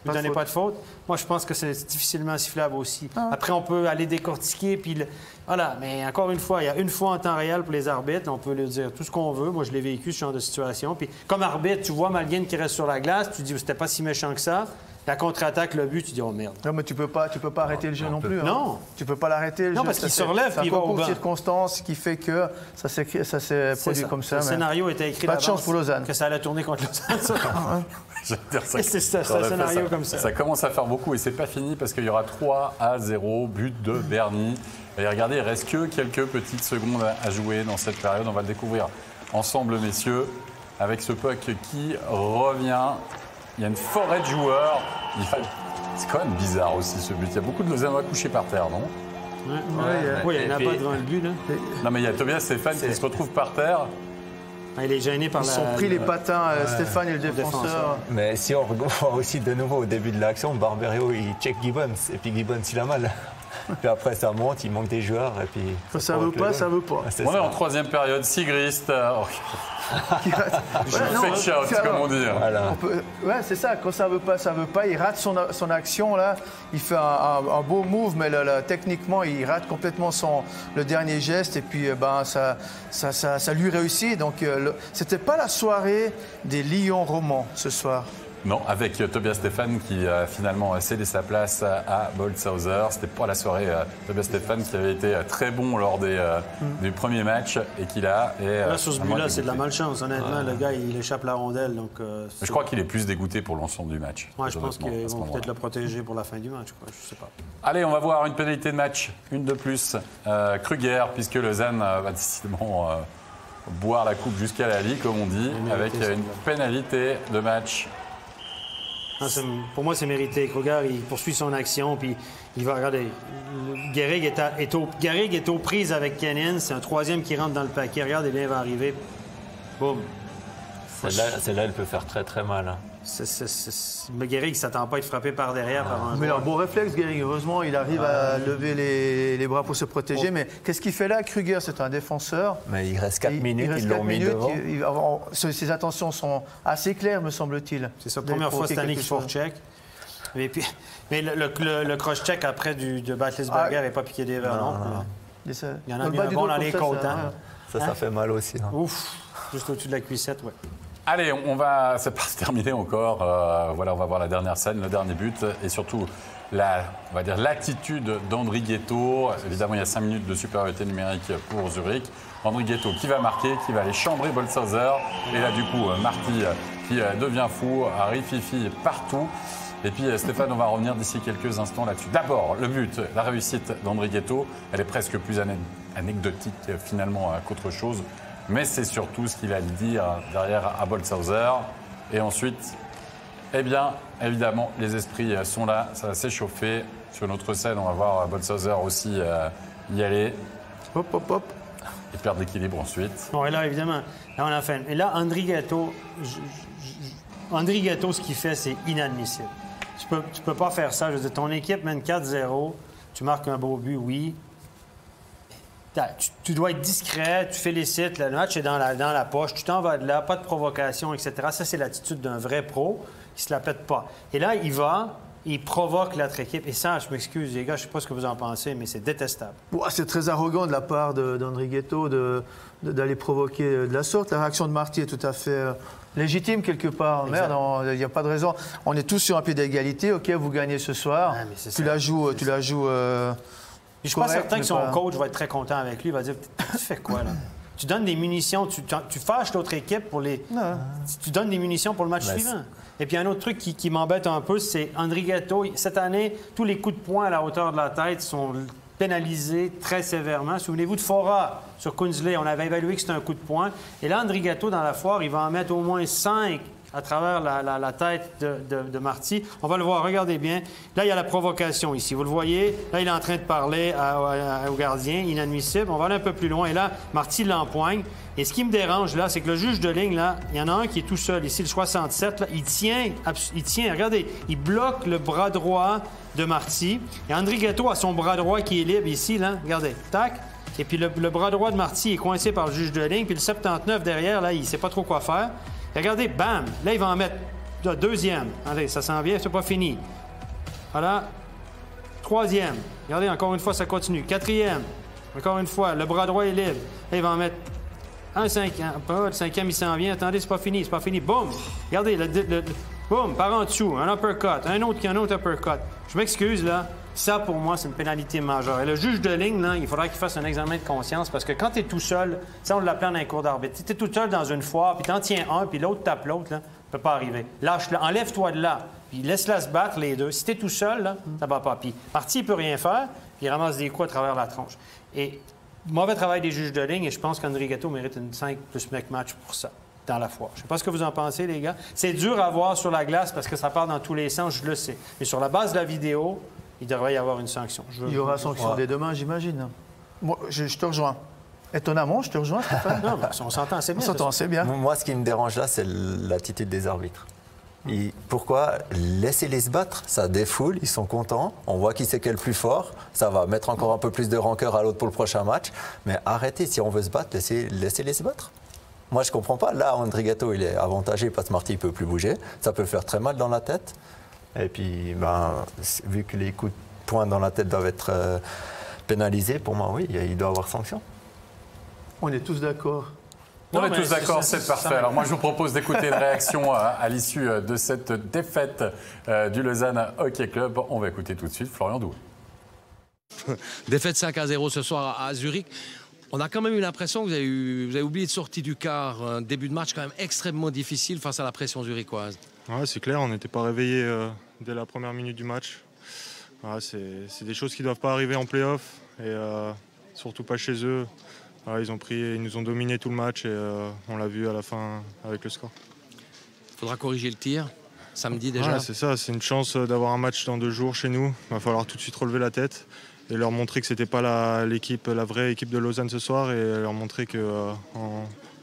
Speaker 4: Vous ne donnez pas de faute? Moi, je pense que c'est difficilement sifflable aussi. Après, on peut aller décortiquer, puis... Voilà, mais encore une fois, il y a une fois en temps réel pour les arbitres. On peut leur dire tout ce qu'on veut. Moi, je l'ai vécu, ce genre de situation. Puis, comme arbitre, tu vois Malgin qui reste sur la glace, tu dis c'était pas si méchant que ça. La contre-attaque, le but, tu dis oh merde.
Speaker 3: Non, mais tu peux pas arrêter le jeu non plus.
Speaker 4: Non.
Speaker 3: Tu peux pas l'arrêter le jeu.
Speaker 4: Non, parce qu'il se relève, puis il va au banc.
Speaker 3: C'est une circonstance qui fait que ça s'est produit comme ça.
Speaker 4: Le scénario était écrit
Speaker 3: pas de chance pour Lausanne.
Speaker 4: Que ça allait tourner contre Lausanne. C'est un scénario comme ça.
Speaker 1: Ça commence à faire beaucoup et c'est pas fini parce qu'il y aura 3-0, but de Berny. Et regardez, il reste que quelques petites secondes à jouer dans cette période. On va le découvrir ensemble, messieurs, avec ce puck qui revient. Il y a une forêt de joueurs. C'est quand même bizarre aussi ce but. Il y a beaucoup de Lausannois couchés par terre, non?
Speaker 4: Oui, il n'y en a pas devant le but. Là.
Speaker 1: Non, mais il y a Tobias Stéphane qui se retrouve par terre.
Speaker 4: Il est gêné par
Speaker 3: Ils sont pris les patins, Stéphane et le défenseur.
Speaker 2: Mais si on voit aussi de nouveau au début de l'action, Barberio, il check Gibbons. Et puis Gibbons, il a mal. Puis après, ça monte, il manque des joueurs. Et puis,
Speaker 3: ça veut pas, ça veut pas.
Speaker 1: On est en troisième période. Sigrist. Fake shout, comme on dit.
Speaker 2: Voilà.
Speaker 3: Ouais, c'est ça. Quand ça veut pas, ça veut pas. Il rate son action, là. Il fait un beau move, mais là, techniquement, il rate complètement le dernier geste. Et puis, ça lui réussit. Donc, c'était pas la soirée des Lions romans ce soir.
Speaker 1: Non, avec Tobias Stéphane qui a finalement cédé sa place à Boltzhauser. C'était pas la soirée Tobias Stéphane qui avait été très bon lors du premier match et qui là...
Speaker 4: Là, sur ce but-là, c'est de la malchance. Honnêtement, le gars, il échappe la rondelle. Donc,
Speaker 1: je crois qu'il est plus dégoûté pour l'ensemble du match.
Speaker 4: Ouais, je pense qu'ils vont peut-être le protéger pour la fin du match. Je sais pas.
Speaker 1: Allez, on va voir une pénalité de match, une de plus. Kruger, puisque Lausanne va décidément boire la coupe jusqu'à la lie, comme on dit, avec une pénalité de match.
Speaker 4: Non, pour moi, c'est mérité. Kruger, il poursuit son action, puis il va regarder. Gehrig est aux prises avec Kenin. C'est un troisième qui rentre dans le paquet. Regarde, il va arriver. Boum.
Speaker 2: Celle-là, elle peut faire très, très mal.
Speaker 4: Mais Gehrig ne s'attend pas à être frappé par derrière. Par un
Speaker 3: mais un bon réflexe, Gehrig. Heureusement, il arrive à lever les bras pour se protéger. Mais qu'est-ce qu'il fait là, Kruger? C'est un défenseur.
Speaker 2: Mais il reste 4 minutes, ils l'ont mis devant.
Speaker 3: Ses intentions sont assez claires, me semble-t-il.
Speaker 4: C'est sa première fois cette année qu'il faut check. Mais le cross-check après de Batlisberger n'est pas piqué des verres. Il y en a mis un bon dans les côtes.
Speaker 2: Ça fait mal aussi.
Speaker 4: Ouf, juste au-dessus de la cuissette, ouais.
Speaker 1: Allez, c'est pas terminé encore. Voilà, on va voir la dernière scène, le dernier but et surtout on va dire l'attitude d'Andri Ghetto. Évidemment, il y a 5 minutes de supériorité numérique pour Zurich. Andri Ghetto qui va marquer, qui va aller chambrer Boltzhauser. Et là, du coup, Marty qui devient fou, Harry Fifi partout. Et puis Stéphane, on va revenir d'ici quelques instants là-dessus. D'abord, le but, la réussite d'Andri Ghetto, elle est presque plus anecdotique finalement qu'autre chose. Mais c'est surtout ce qu'il a à dire derrière à Boltzhauser. Et ensuite, eh bien, évidemment, les esprits sont là. Ça va s'échauffer. Sur notre scène, on va voir Boltzhauser aussi y aller.
Speaker 3: Hop, hop, hop.
Speaker 1: Et perdre l'équilibre ensuite.
Speaker 4: Bon, et là, évidemment, là, on a fait. Et là, Andri Ghetto, ce qu'il fait, c'est inadmissible. Tu peux pas faire ça. Je veux dire, ton équipe mène 4-0. Tu marques un beau but, oui. Tu dois être discret, tu félicites, le match est dans la poche, tu t'en vas de là, pas de provocation, etc. Ça, c'est l'attitude d'un vrai pro qui se la pète pas. Et là, il va, il provoque l'autre équipe. Et ça, je m'excuse, les gars, je ne sais pas ce que vous en pensez, mais c'est détestable.
Speaker 3: C'est très arrogant de la part d'Andrighetto d'aller provoquer de la sorte. La réaction de Marty est tout à fait légitime quelque part. Merde, il n'y a pas de raison. On est tous sur un pied d'égalité. OK, vous gagnez ce soir. Tu la joues.
Speaker 4: Je suis pas certain que son coach va être très content avec lui. Il va dire, tu fais quoi, là? Tu donnes des munitions, tu fâches l'autre équipe pour les... Tu donnes des munitions pour le match suivant. Et puis un autre truc qui m'embête un peu, c'est Andrighetto. Cette année, tous les coups de poing à la hauteur de la tête sont pénalisés très sévèrement. Souvenez-vous de Fora sur Kunzle. On avait évalué que c'était un coup de poing. Et là, Andrighetto, dans la foire, il va en mettre au moins 5 à travers la tête de Marty. On va le voir, regardez bien. Là, il y a la provocation ici. Vous le voyez? Là, il est en train de parler au gardien. Inadmissible. On va aller un peu plus loin. Et là, Marty l'empoigne. Et ce qui me dérange, là, c'est que le juge de ligne, là, il y en a un qui est tout seul. Ici, le 67, là, il tient, regardez, il bloque le bras droit de Marty. Et Andrighetto a son bras droit qui est libre ici, là. Regardez, tac. Et puis le bras droit de Marty est coincé par le juge de ligne. Puis le 79 derrière, là, il ne sait pas trop quoi faire. Regardez, bam! Là, il va en mettre deuxième. Allez, ça s'en vient, c'est pas fini. Voilà. Troisième. Regardez, encore une fois, ça continue. Quatrième. Encore une fois, le bras droit est libre. Là, il va en mettre un cinquième. Le cinquième, il s'en vient. Attendez, c'est pas fini, c'est pas fini. Boum! Regardez, boum, par en dessous. Un uppercut. Un autre uppercut. Je m'excuse, là. Ça, pour moi, c'est une pénalité majeure. Et le juge de ligne, là, il faudra qu'il fasse un examen de conscience parce que quand tu es tout seul, ça, on l'appelle dans un cours d'arbitre. Si tu es tout seul dans une foire, puis tu en tiens un, puis l'autre tape l'autre, là, ça peut pas arriver. Lâche-le, enlève-toi de là, puis laisse-la se battre, les deux. Si tu es tout seul, là, ça va pas. Puis Marty, il peut rien faire, puis il ramasse des coups à travers la tronche. Et mauvais travail des juges de ligne, et je pense qu'Andrighetto mérite une 5 plus mec match pour ça. Dans la foire. Je ne sais pas ce que vous en pensez, les gars. C'est dur à voir sur la glace parce que ça part dans tous les sens, je le sais. Mais sur la base de la vidéo, il devrait y avoir une sanction.
Speaker 3: Il y aura sanction dès demain, j'imagine. Moi, je te rejoins. Étonnamment, je te rejoins, Stéphane.
Speaker 4: Non, on s'entend assez bien.
Speaker 3: On s'entend assez bien.
Speaker 2: Moi, ce qui me dérange là, c'est l'attitude des arbitres. Pourquoi laisser-les se battre? Ça défoule, ils sont contents. On voit qui c'est qui est le plus fort. Ça va mettre encore un peu plus de rancœur à l'autre pour le prochain match. Mais arrêtez, si on veut se battre, laissez-les se battre. Moi, je ne comprends pas. Là, Andrighetto, il est avantagé parce que Marty ne peut plus bouger. Ça peut faire très mal dans la tête. Et puis, vu que les coups de poing dans la tête doivent être pénalisés, pour moi, oui, il doit y avoir sanction.
Speaker 3: On est tous d'accord.
Speaker 1: On est tous d'accord, c'est parfait. Alors moi, je vous propose d'écouter une réaction à l'issue de cette défaite du Lausanne Hockey Club. On va écouter tout de suite Florian Doué.
Speaker 7: Défaite 5-0 ce soir à Zurich. On a quand même eu l'impression que vous avez oublié de sortir du quart. Un début de match quand même extrêmement difficile face à la pression zurichoise.
Speaker 8: Ouais, c'est clair, on n'était pas réveillés dès la première minute du match. Ouais, c'est des choses qui ne doivent pas arriver en play-off et surtout pas chez eux. Ouais, ils nous ont dominé tout le match et on l'a vu à la fin avec le score.
Speaker 7: Il faudra corriger le tir samedi déjà.
Speaker 8: Ouais, c'est ça, c'est une chance d'avoir un match dans 2 jours chez nous. Il va falloir tout de suite relever la tête et leur montrer que ce n'était pas la vraie équipe de Lausanne ce soir et leur montrer qu'on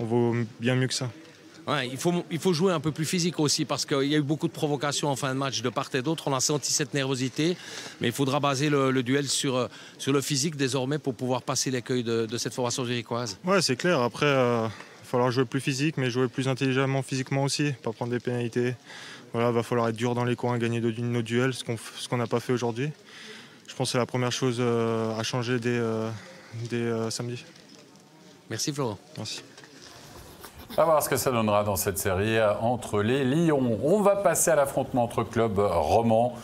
Speaker 8: vaut bien mieux que ça.
Speaker 7: Ouais, il faut jouer un peu plus physique aussi parce qu'il y a eu beaucoup de provocations en fin de match de part et d'autre. On a senti cette nervosité, mais il faudra baser le duel sur le physique désormais pour pouvoir passer l'écueil de cette formation zurichoise.
Speaker 8: Ouais, c'est clair. Après, il va falloir jouer plus physique, mais jouer plus intelligemment physiquement aussi, pas prendre des pénalités. Voilà, va falloir être dur dans les coins, gagner nos duels, ce qu'on n'a pas fait aujourd'hui. Je pense que c'est la première chose à changer dès samedi.
Speaker 7: Merci Florent.
Speaker 8: Merci.
Speaker 1: On va voir ce que ça donnera dans cette série entre les Lions. On va passer à l'affrontement entre clubs romans.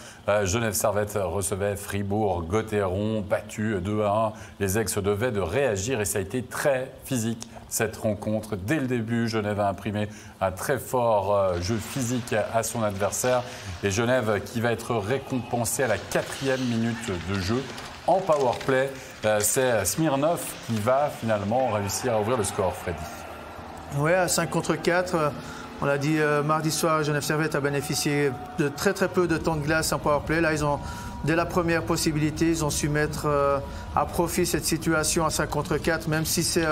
Speaker 1: Genève Servette recevait Fribourg-Gotteron, battu 2-1. Les Aigs se devaient de réagir et ça a été très physique cette rencontre. Dès le début, Genève a imprimé un très fort jeu physique à son adversaire. Et Genève qui va être récompensé à la 4e minute de jeu en powerplay. C'est Smirnov qui va finalement réussir à ouvrir le score, Freddy.
Speaker 3: Oui, à 5 contre 4, on l'a dit mardi soir, Genève Servette a bénéficié de très peu de temps de glace en powerplay. Là, dès la première possibilité, ils ont su mettre à profit cette situation à 5 contre 4, même si c'est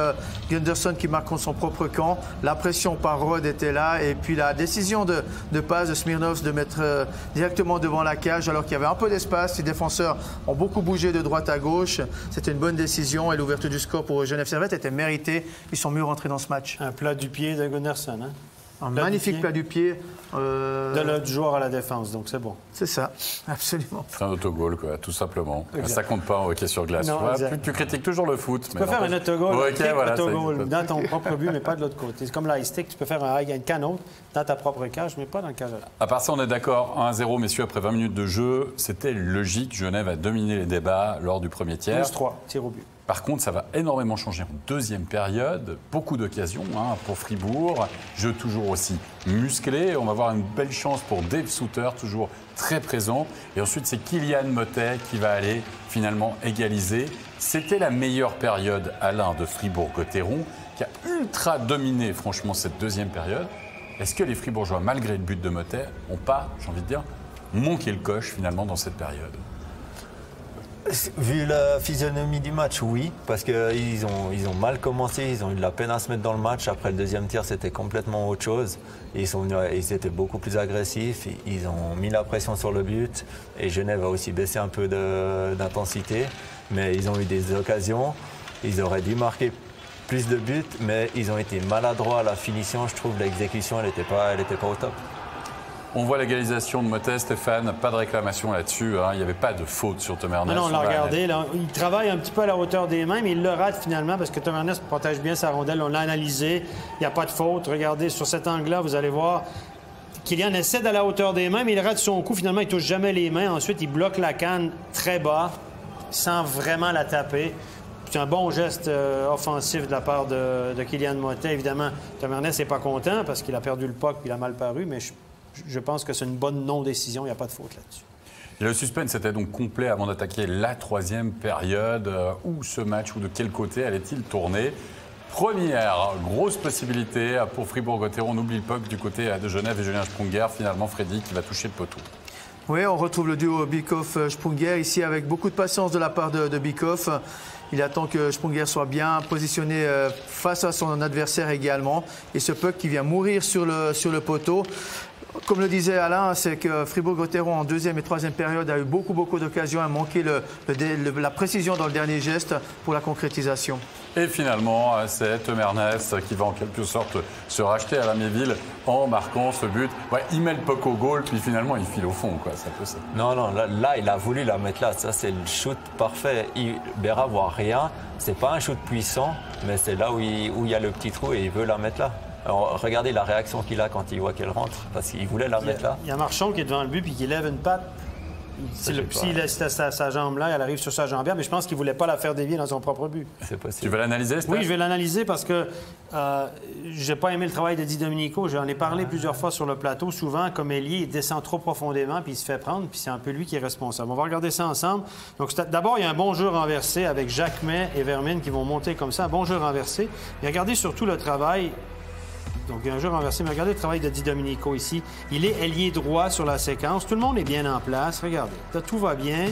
Speaker 3: Gunderson qui marque contre son propre camp. La pression par Rod était là et puis la décision de passe de Smirnov de mettre directement devant la cage alors qu'il y avait un peu d'espace. Les défenseurs ont beaucoup bougé de droite à gauche. C'était une bonne décision et l'ouverture du score pour Genève Servette était méritée. Ils sont mieux rentrés dans ce match.
Speaker 4: Un plat du pied de Gunderson, hein?
Speaker 3: Un magnifique plat du pied.
Speaker 4: Du joueur à la défense, donc c'est bon.
Speaker 3: C'est ça, absolument.
Speaker 1: C'est un autogol, quoi, tout simplement.
Speaker 4: Exact.
Speaker 1: Ça compte pas en hockey sur glace.
Speaker 4: Non,
Speaker 1: tu vois, tu critiques toujours le foot.
Speaker 4: Tu peux faire un autogol,
Speaker 1: voilà,
Speaker 4: dans ton propre but, mais pas de l'autre côté. C'est comme l'ice-stick, tu peux faire un canot dans ta propre cage, mais pas dans le cage là.
Speaker 1: À part ça, on est d'accord, 1-0, messieurs, après 20 minutes de jeu, c'était logique. Genève a dominé les débats lors du premier tiers.
Speaker 4: 12-3, tir au but.
Speaker 1: Par contre, ça va énormément changer en deuxième période. Beaucoup d'occasions pour Fribourg. Jeu toujours aussi musclé. On va avoir une belle chance pour Dave Sutter, toujours très présent. Et ensuite, c'est Kylian Motet qui va aller finalement égaliser. C'était la meilleure période, Alain, de Fribourg-Gotteron, qui a ultra dominé, franchement, cette deuxième période. Est-ce que les Fribourgeois, malgré le but de Motet, n'ont pas, j'ai envie de dire, manqué le coche finalement dans cette période ?
Speaker 2: Vu la physionomie du match, oui, parce qu'ils ont mal commencé, ils ont eu de la peine à se mettre dans le match. Après le deuxième tir, c'était complètement autre chose. Ils étaient beaucoup plus agressifs, ils ont mis la pression sur le but. Et Genève a aussi baissé un peu d'intensité, mais ils ont eu des occasions. Ils auraient dû marquer plus de buts, mais ils ont été maladroits à la finition. Je trouve l'exécution, elle n'était pas au top.
Speaker 1: On voit l'égalisation de Motet, Stéphane, pas de réclamation là-dessus. Il n'y avait pas de faute sur Tom Ernest.
Speaker 4: Non, on l'a regardé. Là, il travaille un petit peu à la hauteur des mains, mais il le rate finalement parce que Tom Ernest protège bien sa rondelle. On l'a analysé. Il n'y a pas de faute. Regardez, sur cet angle-là, vous allez voir, Kylian essaie d'aller à la hauteur des mains, mais il rate son coup. Finalement, il ne touche jamais les mains. Ensuite, il bloque la canne très bas, sans vraiment la taper. C'est un bon geste offensif de la part de Kylian Motet. Évidemment, Tom Ernest n'est pas content parce qu'il a perdu le puck et il a mal paru, mais je pense que c'est une bonne non-décision. Il n'y a pas de faute là-dessus.
Speaker 1: Et le suspense était donc complet avant d'attaquer la troisième période. Où ce match ou de quel côté allait-il tourner ? Première grosse possibilité pour Fribourg-Gotteron. On oublie le puck du côté de Genève et Julien Sprunger. Finalement, Freddy qui va toucher le poteau.
Speaker 3: Oui, on retrouve le duo Bikoff-Sprunger ici avec beaucoup de patience de la part de Bikoff. Il attend que Sprunger soit bien positionné face à son adversaire également. Et ce puck qui vient mourir sur le poteau. Comme le disait Alain, c'est que Fribourg-Gotteron en deuxième et troisième période a eu beaucoup d'occasions, a manqué la précision dans le dernier geste pour la concrétisation.
Speaker 1: Et finalement, c'est Tom Ernest qui va en quelque sorte se racheter à la Méville en marquant ce but. Ouais, il met le puck au goal, puis finalement il file au fond, quoi. C'est un peu ça.
Speaker 2: Non, là, il a voulu la mettre là. Ça, c'est le shoot parfait. Berra voit rien. C'est pas un shoot puissant, mais c'est là où il y a le petit trou et il veut la mettre là. Alors, regardez la réaction qu'il a quand il voit qu'elle rentre, parce qu'il voulait la mettre là.
Speaker 4: Il y a Marchand qui est devant le but puis qui lève une patte. S'il laisse sa jambe là, elle arrive sur sa jambière, mais je pense qu'il ne voulait pas la faire dévier dans son propre but.
Speaker 2: C'est possible.
Speaker 1: Tu veux l'analyser, Steph?
Speaker 4: Oui, je vais l'analyser parce que j'ai pas aimé le travail de Di Domenico. J'en ai parlé plusieurs fois sur le plateau. Souvent, comme ailier, il descend trop profondément puis il se fait prendre, puis c'est un peu lui qui est responsable. On va regarder ça ensemble. Donc, d'abord, il y a un bon jeu renversé avec Jacquemet et Vermine qui vont monter comme ça. Un bon jeu renversé. Et regardez surtout le travail. Donc, il y a un jeu renversé, mais regardez le travail de Di Domenico ici. Il est ailier droit sur la séquence. Tout le monde est bien en place. Regardez, tout va bien.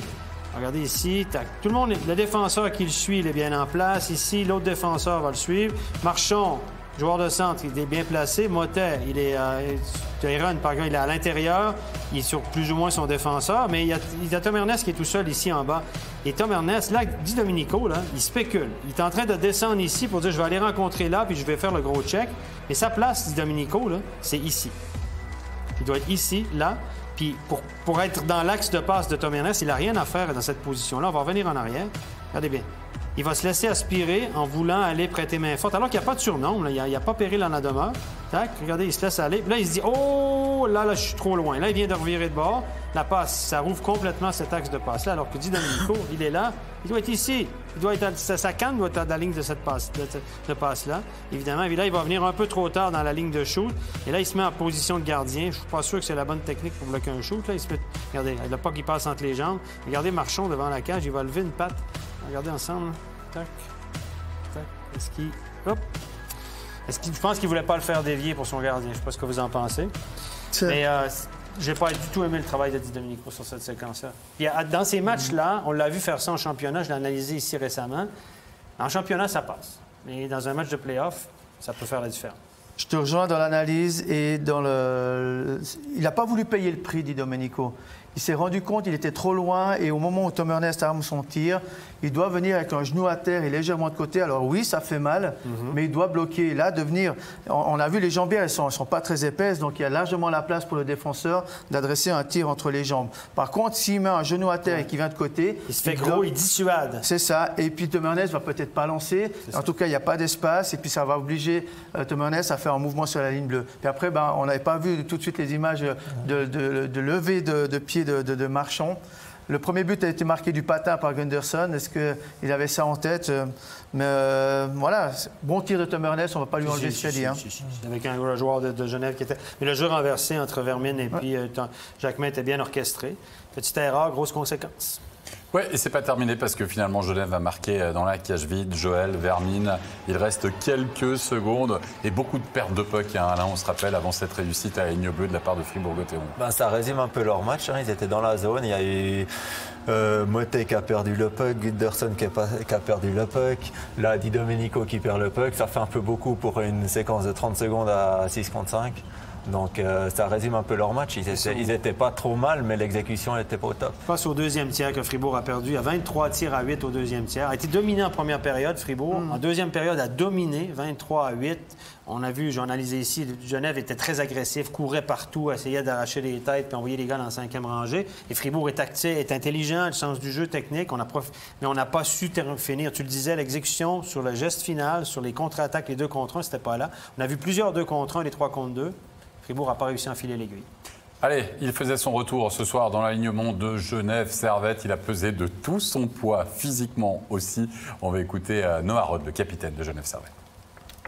Speaker 4: Regardez ici. Tout le monde, le défenseur qui le suit, il est bien en place. Ici, l'autre défenseur va le suivre. Marchand, joueur de centre, il est bien placé. Motet, il est par exemple, il est à l'intérieur. Il est sur plus ou moins son défenseur. Mais il y a Tom Ernest qui est tout seul ici en bas. Et Tom Ernest, là, Di Domenico, là, il spécule. Il est en train de descendre ici pour dire je vais aller rencontrer là puis je vais faire le gros check. Mais sa place, Di Domenico, là, c'est ici. Il doit être ici, là. Puis pour être dans l'axe de passe de Tom Ernest, il n'a rien à faire dans cette position-là. On va revenir en arrière. Regardez bien. Il va se laisser aspirer en voulant aller prêter main forte. Alors qu'il n'y a pas de surnombre. Il n'y a pas péril en la demeure. Tac, regardez, il se laisse aller. Puis là, il se dit, oh, là, je suis trop loin. Là, il vient de revirer de bord. La passe, ça rouvre complètement cet axe de passe-là. Alors que Di Domenico, il est là. Il doit être ici. Il doit être sa canne doit être à la ligne de cette passe-là. Évidemment, là, il va venir un peu trop tard dans la ligne de shoot. Et là, il se met en position de gardien. Je ne suis pas sûr que c'est la bonne technique pour bloquer un shoot. Là, il se met... Regardez, il n'a pas qu'il passe entre les jambes. Regardez Marchand devant la cage. Il va lever une patte. Regardez ensemble. Tac. Tac. Est-ce qu'il... Hop. Je pense qu'il ne voulait pas le faire dévier pour son gardien. Je ne sais pas ce que vous en pensez. Mais j'ai pas du tout aimé le travail de Di Domenico sur cette séquence-là. Puis, dans ces matchs-là, on l'a vu faire ça en championnat. Je l'ai analysé ici récemment. En championnat, ça passe. Mais dans un match de play-off, ça peut faire la différence.
Speaker 3: Je te rejoins dans l'analyse et dans le... Il n'a pas voulu payer le prix, Di Domenico. Il s'est rendu compte qu'il était trop loin et au moment où Tom Ernest arme son tir, il doit venir avec un genou à terre et légèrement de côté. Alors oui, ça fait mal, mais il doit bloquer. Là, on a vu les jambières, elles sont pas très épaisses, donc il y a largement la place pour le défenseur d'adresser un tir entre les jambes. Par contre, s'il met un genou à terre et qu'il vient de côté,
Speaker 4: il se fait gros, il dissuade.
Speaker 3: C'est ça. Et puis Tom Ernest va peut-être pas lancer. En tout cas, il n'y a pas d'espace et puis ça va obliger Tom Ernest à faire un mouvement sur la ligne bleue. Puis après, on n'avait pas vu tout de suite les images de levée de pied de Marchand. Le premier but a été marqué du patin par Gunderson. Est-ce qu'il avait ça en tête? Mais voilà, bon tir de Tom Ernest, on ne va pas lui enlever ce crédit.
Speaker 4: Avec un joueur de Genève qui était... Mais le jeu renversé entre Vermin et puis Jacquemin était bien orchestré. Petite erreur, grosse conséquence.
Speaker 1: Oui, et c'est pas terminé parce que finalement Genève va marquer dans la cage vide. Joël, Vermin, il reste quelques secondes et beaucoup de pertes de puck, Alain, on se rappelle, avant cette réussite à la ligne bleue de la part de Fribourg-Gotteron.
Speaker 2: Ça résume un peu leur match, ils étaient dans la zone, il y a eu Motet qui a perdu le puck, Gunderson qui a perdu le puck, là Di Domenico qui perd le puck, ça fait un peu beaucoup pour une séquence de 30 secondes à 6 contre 5. Donc ça résume un peu leur match. Ils n'étaient pas trop mal, mais l'exécution n'était pas au top.
Speaker 4: Face au deuxième tiers que Fribourg a perdu. Il y a 23 tirs à 8 au deuxième tiers. A été dominé en première période, Fribourg. En deuxième période, a dominé 23 à 8. On a vu, j'ai analysé ici, Genève était très agressif, courait partout, essayait d'arracher les têtes puis envoyer les gars dans la 5e rangée. Et Fribourg est intelligent, le sens du jeu technique, mais on n'a pas su finir. Tu le disais, l'exécution sur le geste final, sur les contre-attaques, les 2 contre 1, c'était pas là. On a vu plusieurs 2 contre 1, les 3 contre 2. Fribourg n'a pas réussi à enfiler l'aiguille.
Speaker 1: Allez, il faisait son retour ce soir dans l'alignement de Genève. Servette, il a pesé de tout son poids, physiquement aussi. On va écouter Noah Rod, le capitaine de Genève Servette.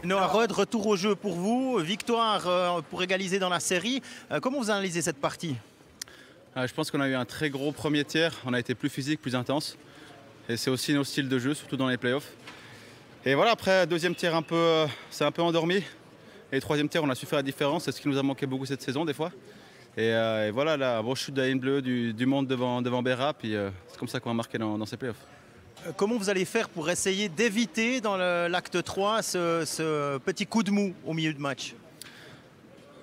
Speaker 9: Noah Rod, retour au jeu pour vous. Victoire pour égaliser dans la série. Comment vous analysez cette partie?
Speaker 10: Je pense qu'on a eu un très gros premier tiers. On a été plus physique, plus intense. Et c'est aussi notre style de jeu, surtout dans les playoffs. Et voilà, après, deuxième tiers, c'est un peu endormi. Et troisième tiers, on a su faire la différence. C'est ce qui nous a manqué beaucoup cette saison, des fois. Et voilà, là, un bon chute de la ligne bleue du monde devant Berra. Puis c'est comme ça qu'on va marquer dans ces playoffs.
Speaker 9: Comment vous allez faire pour essayer d'éviter dans l'acte 3 ce petit coup de mou au milieu de match?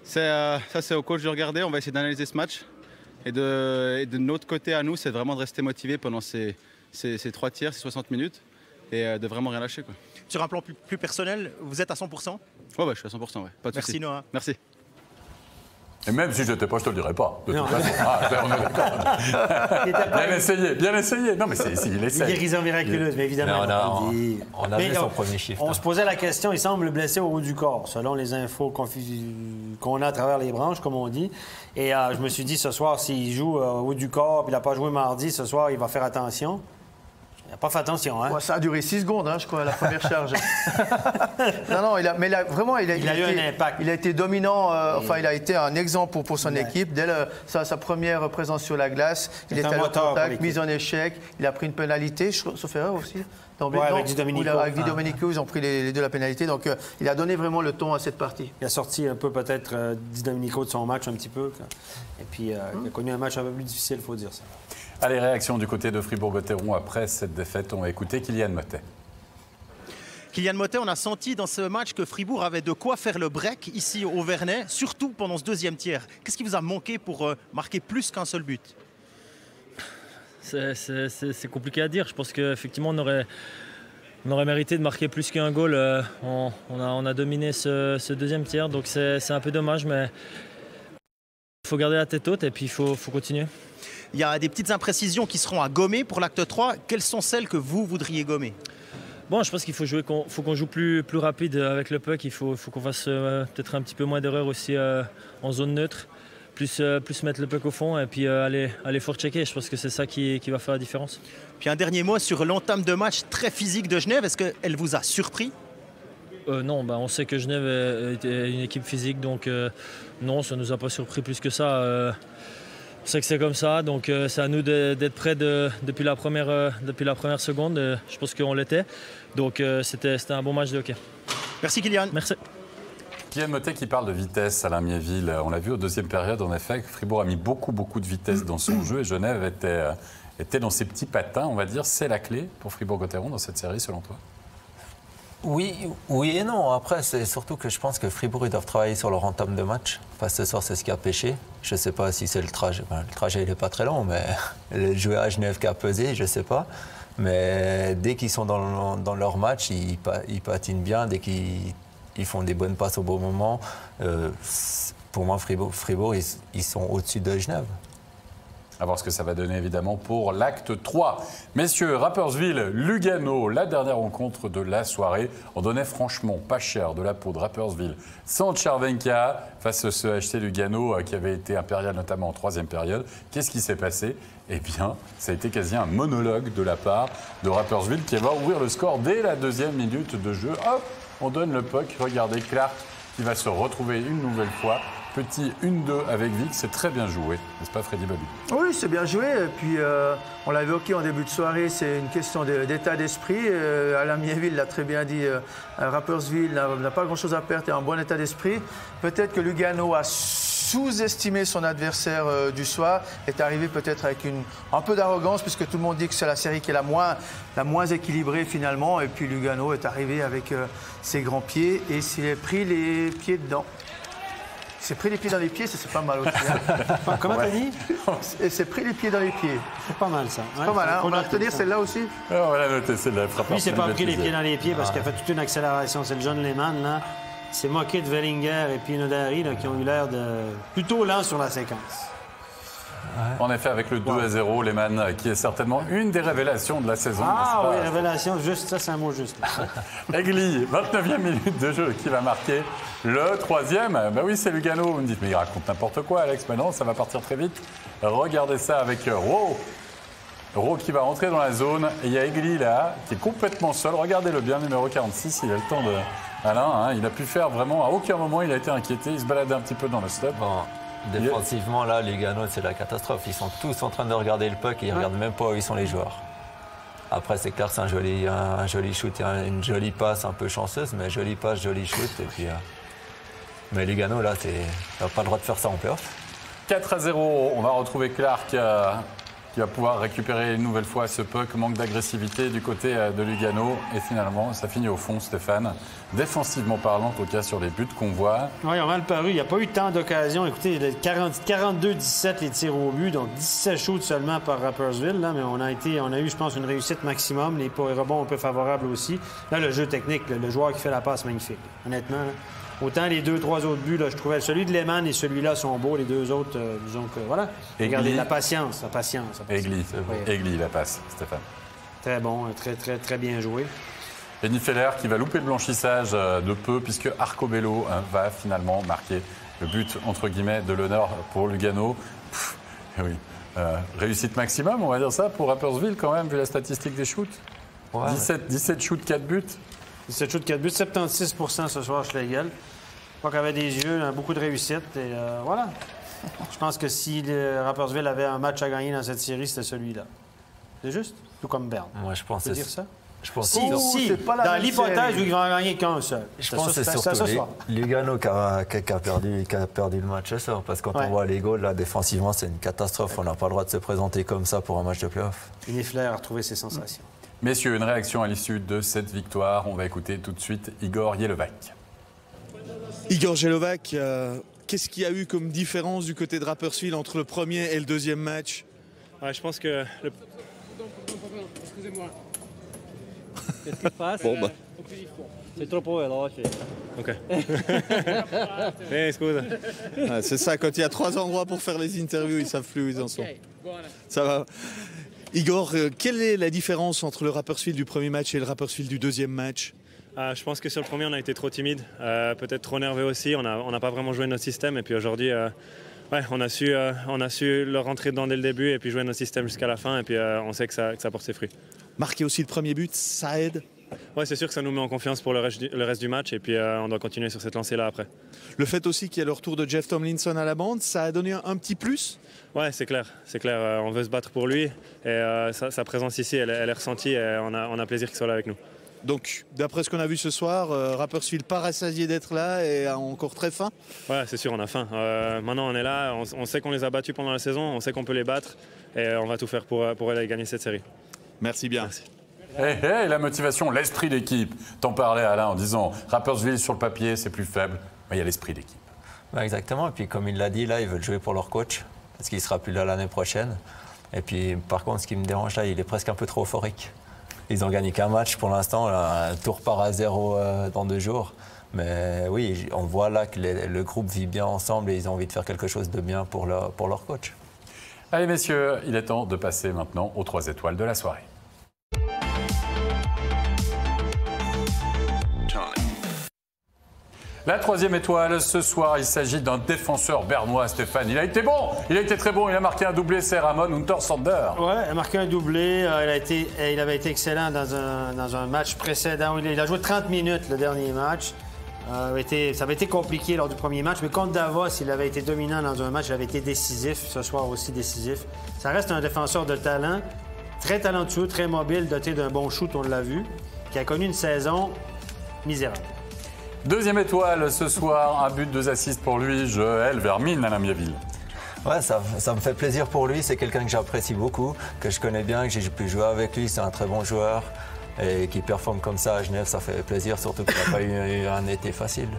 Speaker 10: Ça, c'est au coach de regarder. On va essayer d'analyser ce match. Et de notre côté à nous, c'est vraiment de rester motivé pendant ces 3 tiers, ces 60 minutes. Et de vraiment rien lâcher, quoi.
Speaker 9: Sur un plan plus personnel, vous êtes à 100%?
Speaker 10: Ouais, je suis à 100%. Ouais. Pas de
Speaker 9: Merci
Speaker 10: souci.
Speaker 9: Noah.
Speaker 10: Merci.
Speaker 1: Et même si je n'étais pas, je ne te le dirais pas. De toute façon, on est d'accord. Bien essayé. Non, mais il essaie.
Speaker 4: Guérison miraculeuse, mais évidemment.
Speaker 2: On a vu son premier chiffre.
Speaker 4: On se posait la question, il semble blessé au haut du corps, selon les infos qu'on a à travers les branches, comme on dit. Et je me suis dit, ce soir, s'il joue au haut du corps, puis il n'a pas joué mardi, ce soir, il va faire attention. Il n'a pas fait attention, hein?
Speaker 3: Ouais, ça a duré 6 secondes, je crois, la première charge. non, il a eu un impact. Il a été dominant, il a été un exemple pour son équipe. Dès sa première présence sur la glace, il était en contact, mise en échec. Il a pris une pénalité, sauf erreur aussi.
Speaker 4: Avec Di Domenico.
Speaker 3: Avec Di Domenico, ils ont pris les deux la pénalité. Donc, il a donné vraiment le ton à cette partie.
Speaker 4: Il a sorti un peu peut-être Di Domenico de son match un petit peu. Et puis, il a connu un match un peu plus difficile, il faut dire ça.
Speaker 1: Allez, réaction du côté de Fribourg-Gotteron après cette défaite. On va écouter Kylian Motet.
Speaker 9: Kylian Motet, on a senti dans ce match que Fribourg avait de quoi faire le break ici au Vernet, surtout pendant ce deuxième tiers. Qu'est-ce qui vous a manqué pour marquer plus qu'un seul but?
Speaker 11: C'est compliqué à dire. Je pense qu'effectivement, on aurait mérité de marquer plus qu'un goal. On a dominé ce deuxième tiers, donc c'est un peu dommage, mais il faut garder la tête haute et puis il faut continuer.
Speaker 9: Il y a des petites imprécisions qui seront à gommer pour l'acte 3. Quelles sont celles que vous voudriez gommer?
Speaker 11: Bon, je pense qu'il faut qu'on joue plus rapide avec le puck. Il faut qu'on fasse peut-être un petit peu moins d'erreurs aussi en zone neutre. Plus mettre le puck au fond et puis aller forechecker. Je pense que c'est ça qui va faire la différence.
Speaker 9: Puis un dernier mot sur l'entame de match très physique de Genève. Est-ce qu'elle vous a surpris?
Speaker 11: Non, on sait que Genève est une équipe physique. Donc non, ça ne nous a pas surpris plus que ça. On sait que c'est comme ça, donc c'est à nous d'être prêts depuis la première seconde. Je pense qu'on l'était. Donc c'était un bon match de hockey.
Speaker 9: Merci Kylian.
Speaker 11: Merci.
Speaker 1: Kylian Motet qui parle de vitesse à Miéville. On l'a vu au deuxième période, en effet, Fribourg a mis beaucoup de vitesse dans son jeu et Genève était dans ses petits patins, on va dire. C'est la clé pour Fribourg-Gotteron dans cette série, selon toi?
Speaker 2: Oui et non. Après, c'est surtout que je pense que Fribourg, ils doivent travailler sur leur entame de match. Enfin, ce soir, c'est ce qui a pêché. Je ne sais pas si c'est le trajet. Le trajet, il n'est pas très long, mais le jouer à Genève qui a pesé, je ne sais pas. Mais dès qu'ils sont dans leur match, ils patinent bien. Dès qu'ils font des bonnes passes au bon moment, pour moi, Fribourg ils sont au-dessus de Genève.
Speaker 1: À voir ce que ça va donner évidemment pour l'acte 3. Messieurs, Rapperswil, Lugano, la dernière rencontre de la soirée. On donnait franchement pas cher de la peau de Rapperswil sans Tchervenka face à ce HC Lugano qui avait été impérial notamment en troisième période. Qu'est-ce qui s'est passé? Eh bien, ça a été quasi un monologue de la part de Rapperswil qui va ouvrir le score dès la deuxième minute de jeu. Hop, on donne le puck. Regardez Clark qui va se retrouver une nouvelle fois. Petit 1-2 avec Vic, c'est très bien joué, n'est-ce pas Freddy Babu?
Speaker 3: Oui, c'est bien joué. Et puis, on l'a évoqué en début de soirée, c'est une question d'état d'esprit. Alain Miéville l'a très bien dit, Rapperswil n'a pas grand-chose à perdre et en bon état d'esprit. Peut-être que Lugano a sous-estimé son adversaire du soir, est arrivé peut-être avec un peu d'arrogance, puisque tout le monde dit que c'est la série qui est la moins équilibrée finalement. Et puis Lugano est arrivé avec ses grands pieds et s'il a pris les pieds dedans. Il s'est pris les pieds dans les pieds, ça c'est pas mal aussi. Hein.
Speaker 4: Comment t'as dit?
Speaker 3: Il s'est pris les pieds dans les pieds.
Speaker 4: C'est pas mal ça.
Speaker 3: C'est pas mal, hein? On va retenir celle-là aussi.
Speaker 1: On va la noter, celle-là.
Speaker 4: Lui, il s'est pas pris les pieds dans les pieds parce qu'il a fait toute une accélération. C'est le John Lehmann, là. Il s'est moqué de Wellinger et puis Nodari, là, qui ont eu l'air de plutôt lents sur la séquence.
Speaker 1: En effet, avec le 2-0, Lehmann, qui est certainement une des révélations de la saison.
Speaker 4: Ah oui, révélation, juste ça, c'est un mot juste.
Speaker 1: Egli, 29e minute de jeu, qui va marquer le troisième. Ben oui, c'est Lugano. Vous me dites, mais il raconte n'importe quoi, Alex. Mais non, ça va partir très vite. Regardez ça avec Rowe. Rowe qui va rentrer dans la zone. Et il y a Egli là, qui est complètement seul. Regardez-le bien, numéro 46. Il a le temps de. Alain, hein, il a pu faire vraiment. À aucun moment, il a été inquiété. Il se baladait un petit peu dans le stop.
Speaker 2: Bon. Défensivement, là, Lugano, c'est la catastrophe. Ils sont tous en train de regarder le puck et ils ne regardent même pas où ils sont les joueurs. Après, c'est clair, c'est un joli shoot et une jolie passe un peu chanceuse, mais jolie passe, joli shoot. Et puis, mais Lugano, là, tu n'as pas le droit de faire ça en playoff.
Speaker 1: 4-0, on va retrouver Clark qui va pouvoir récupérer une nouvelle fois ce puck. Manque d'agressivité du côté de Lugano. Et finalement, ça finit au fond, Stéphane. Défensivement parlant, en tout cas sur les buts qu'on voit.
Speaker 4: Oui, on a mal paru. Il n'y a pas eu tant d'occasions. Écoutez, 42-17 les tirs au but, donc 17 shoots seulement par Rapperswil. Là, mais on a eu, je pense, une réussite maximum. Les rebonds un peu favorables aussi. Là, le jeu technique, le joueur qui fait la passe, magnifique. Honnêtement, là. Autant les 2-3 autres buts, là, je trouvais celui de Lehmann et celui-là sont beaux. Les deux autres, disons que voilà. Regardez, la patience.
Speaker 1: Egli, Egli, la passe, Stéphane.
Speaker 4: Très bon, très bien joué.
Speaker 1: Benny Feller qui va louper le blanchissage de peu, puisque Arcobello va finalement marquer le but, entre guillemets, de l'honneur pour Lugano. Oui. Réussite maximum, on va dire ça, pour Rapperswil quand même, vu la statistique des shoots. Ouais. 17 shoots, 4 buts. 17
Speaker 4: shoots, 4 buts, 76% ce soir, Schlegel. Je crois qu'il avait des yeux, beaucoup de réussite. Et voilà. Je pense que si Rapperswil avait un match à gagner dans cette série, c'était celui-là. C'est juste? Tout comme Berne.
Speaker 2: Moi, je pense
Speaker 4: que dire ça?
Speaker 2: Je pense
Speaker 4: si, dans l'hypothèse, il va en gagner qu'un seul.
Speaker 2: Je pense que c'est surtout Lugano qui a perdu le match ce soir. Parce que quand on voit les goals, là, défensivement, c'est une catastrophe. On n'a pas le droit de se présenter comme ça pour un match de play-off.
Speaker 4: Niffler a retrouvé ses sensations.
Speaker 1: Messieurs, une réaction à l'issue de cette victoire. On va écouter tout de suite Igor Jelovac.
Speaker 12: Igor Jelovac, qu'est-ce qu'il y a eu comme différence du côté de Rapperswil entre le premier et le deuxième match?
Speaker 6: Je pense que...
Speaker 13: Excusez-moi. Qu'est-ce qui se passe? C'est trop pour alors.
Speaker 6: Ok. Excuse.
Speaker 12: C'est ça, quand il y a 3 endroits pour faire les interviews, ils savent plus où ils en sont. Ça va. Igor, quelle est la différence entre le Rapperswil du premier match et le Rapperswil du deuxième match?
Speaker 6: Je pense que sur le premier, on a été trop timide, peut-être trop nerveux aussi. On n'a pas vraiment joué notre système. Et puis aujourd'hui, on a su leur rentrer dedans dès le début et puis jouer notre système jusqu'à la fin. Et puis on sait que ça porte ses fruits.
Speaker 12: Marquer aussi le premier but, ça aide?
Speaker 6: Oui, c'est sûr que ça nous met en confiance pour le reste du match. Et puis on doit continuer sur cette lancée-là après.
Speaker 12: Le fait aussi qu'il y ait le retour de Jeff Tomlinson à la bande, ça a donné un petit plus?
Speaker 6: Oui, c'est clair. On veut se battre pour lui. Et sa présence ici, elle est ressentie. Et on a plaisir qu'il soit là avec nous.
Speaker 12: Donc, d'après ce qu'on a vu ce soir, Rapperswil pas rassasié d'être là et a encore très faim?
Speaker 6: Ouais, c'est sûr, on a faim. Maintenant, on est là, on sait qu'on les a battus pendant la saison, on sait qu'on peut les battre et on va tout faire pour aller gagner cette série.
Speaker 12: Merci bien.
Speaker 6: Merci.
Speaker 1: Et la motivation, l'esprit d'équipe. T'en parlais, Alain, en disant Rapperswil sur le papier, c'est plus faible. Mais il y a l'esprit d'équipe.
Speaker 2: Exactement. Et puis, comme il l'a dit, là, ils veulent jouer pour leur coach parce qu'il ne sera plus là l'année prochaine. Et puis, par contre, ce qui me dérange là, il est presque un peu trop euphorique. Ils n'ont gagné qu'un match pour l'instant. Tout repart à 0 dans 2 jours. Mais oui, on voit là que le groupe vit bien ensemble et ils ont envie de faire quelque chose de bien pour leur coach.
Speaker 1: Allez, messieurs, il est temps de passer maintenant aux 3 étoiles de la soirée. La 3e étoile, ce soir, il s'agit d'un défenseur bernois, Stéphane. Il a été bon, il a été très bon, il a marqué un doublé, c'est Ramon Untersander.
Speaker 4: Oui, il a marqué un doublé, il avait été excellent dans un match précédent. Il a joué 30 minutes le dernier match. Ça avait été compliqué lors du premier match, mais contre Davos, il avait été dominant dans un match, il avait été décisif, ce soir aussi décisif. Ça reste un défenseur de talent, très talentueux, très mobile, doté d'un bon shoot, on l'a vu, qui a connu une saison misérable.
Speaker 1: 2e étoile ce soir, un but, 2 assists pour lui, Joël Vermine à Miéville.
Speaker 2: Ouais, ça me fait plaisir pour lui, c'est quelqu'un que j'apprécie beaucoup, que je connais bien, que j'ai pu jouer avec lui, c'est un très bon joueur. Et qui performe comme ça à Genève, ça fait plaisir, surtout qu'il n'a pas eu un été facile.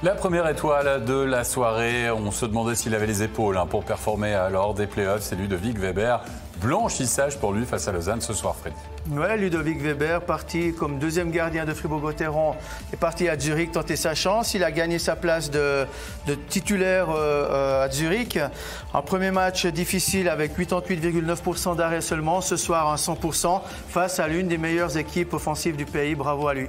Speaker 1: La première étoile de la soirée, on se demandait s'il avait les épaules pour performer lors des playoffs, c'est Ludovic Weber. Blanchissage pour lui face à Lausanne ce soir, Freddy.
Speaker 3: Ouais, Ludovic Weber, parti comme 2e gardien de Fribourg-Gotteron, est parti à Zurich tenter sa chance. Il a gagné sa place de titulaire à Zurich. Un premier match difficile avec 88,9% d'arrêt seulement. Ce soir, un 100% face à l'une des meilleures équipes offensives du pays. Bravo à lui.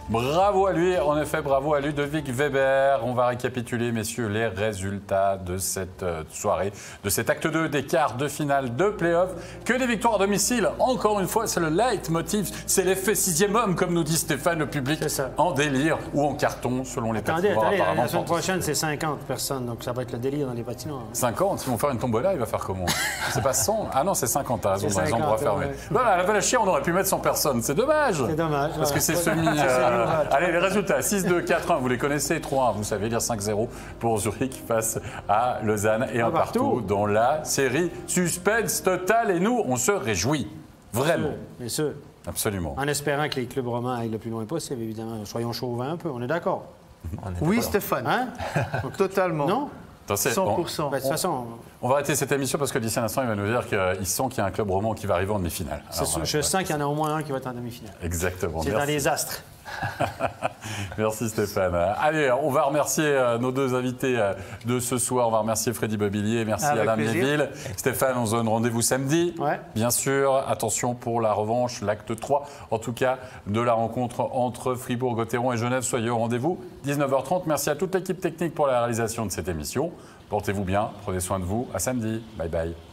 Speaker 1: Bravo à lui, en effet, bravo à Ludovic Weber. On va récapituler, messieurs, les résultats de cette soirée, de cet acte 2 des quarts de finale de play-off. Que des victoires à domicile, encore une fois, c'est le leitmotiv, c'est l'effet 6e homme, comme nous dit Stéphane, le public en délire ou en carton, selon les patinoires.
Speaker 4: Attendez, la semaine prochaine, c'est 50 personnes, donc ça va être le délire dans les patinoires.
Speaker 1: 50, ils vont faire une tombola, il va faire comment? C'est pas 100? Ah non, c'est 50, t'as raison, dans les endroits fermés. Voilà, à la Valachia, on aurait pu mettre 100 personnes, c'est dommage.
Speaker 4: C'est dommage.
Speaker 1: Parce que c'est semi... Allez, les résultats, 6-2, 4-1, vous les connaissez, 3-1, vous savez lire 5-0 pour Zurich face à Lausanne et un partout dans la série. Suspense total et nous, on se réjouit. Vraiment.
Speaker 4: Bien sûr.
Speaker 1: Absolument.
Speaker 4: En espérant que les clubs romains aillent le plus loin possible, évidemment. Soyons chauvins un peu, on est d'accord?
Speaker 3: Oui, Stéphane.
Speaker 4: Hein?
Speaker 3: Totalement.
Speaker 4: Non?
Speaker 3: 100%.
Speaker 4: De toute façon,
Speaker 1: on va arrêter cette émission parce que d'ici un instant, il va nous dire qu'il sent qu'il y a un club roman qui va arriver en demi-finale.
Speaker 4: Je sens qu'il y en a au moins un qui va être en demi-finale.
Speaker 1: Exactement.
Speaker 4: C'est dans les astres.
Speaker 1: Merci Stéphane. Allez, on va remercier nos 2 invités de ce soir. On va remercier Freddy Bobillier, merci Alain Miéville. Stéphane, on se donne rendez-vous samedi.
Speaker 4: Ouais.
Speaker 1: Bien sûr, attention pour la revanche, l'acte 3, en tout cas, de la rencontre entre Fribourg-Gotteron et Genève. Soyez au rendez-vous, 19h30. Merci à toute l'équipe technique pour la réalisation de cette émission. Portez-vous bien, prenez soin de vous. À samedi. Bye bye.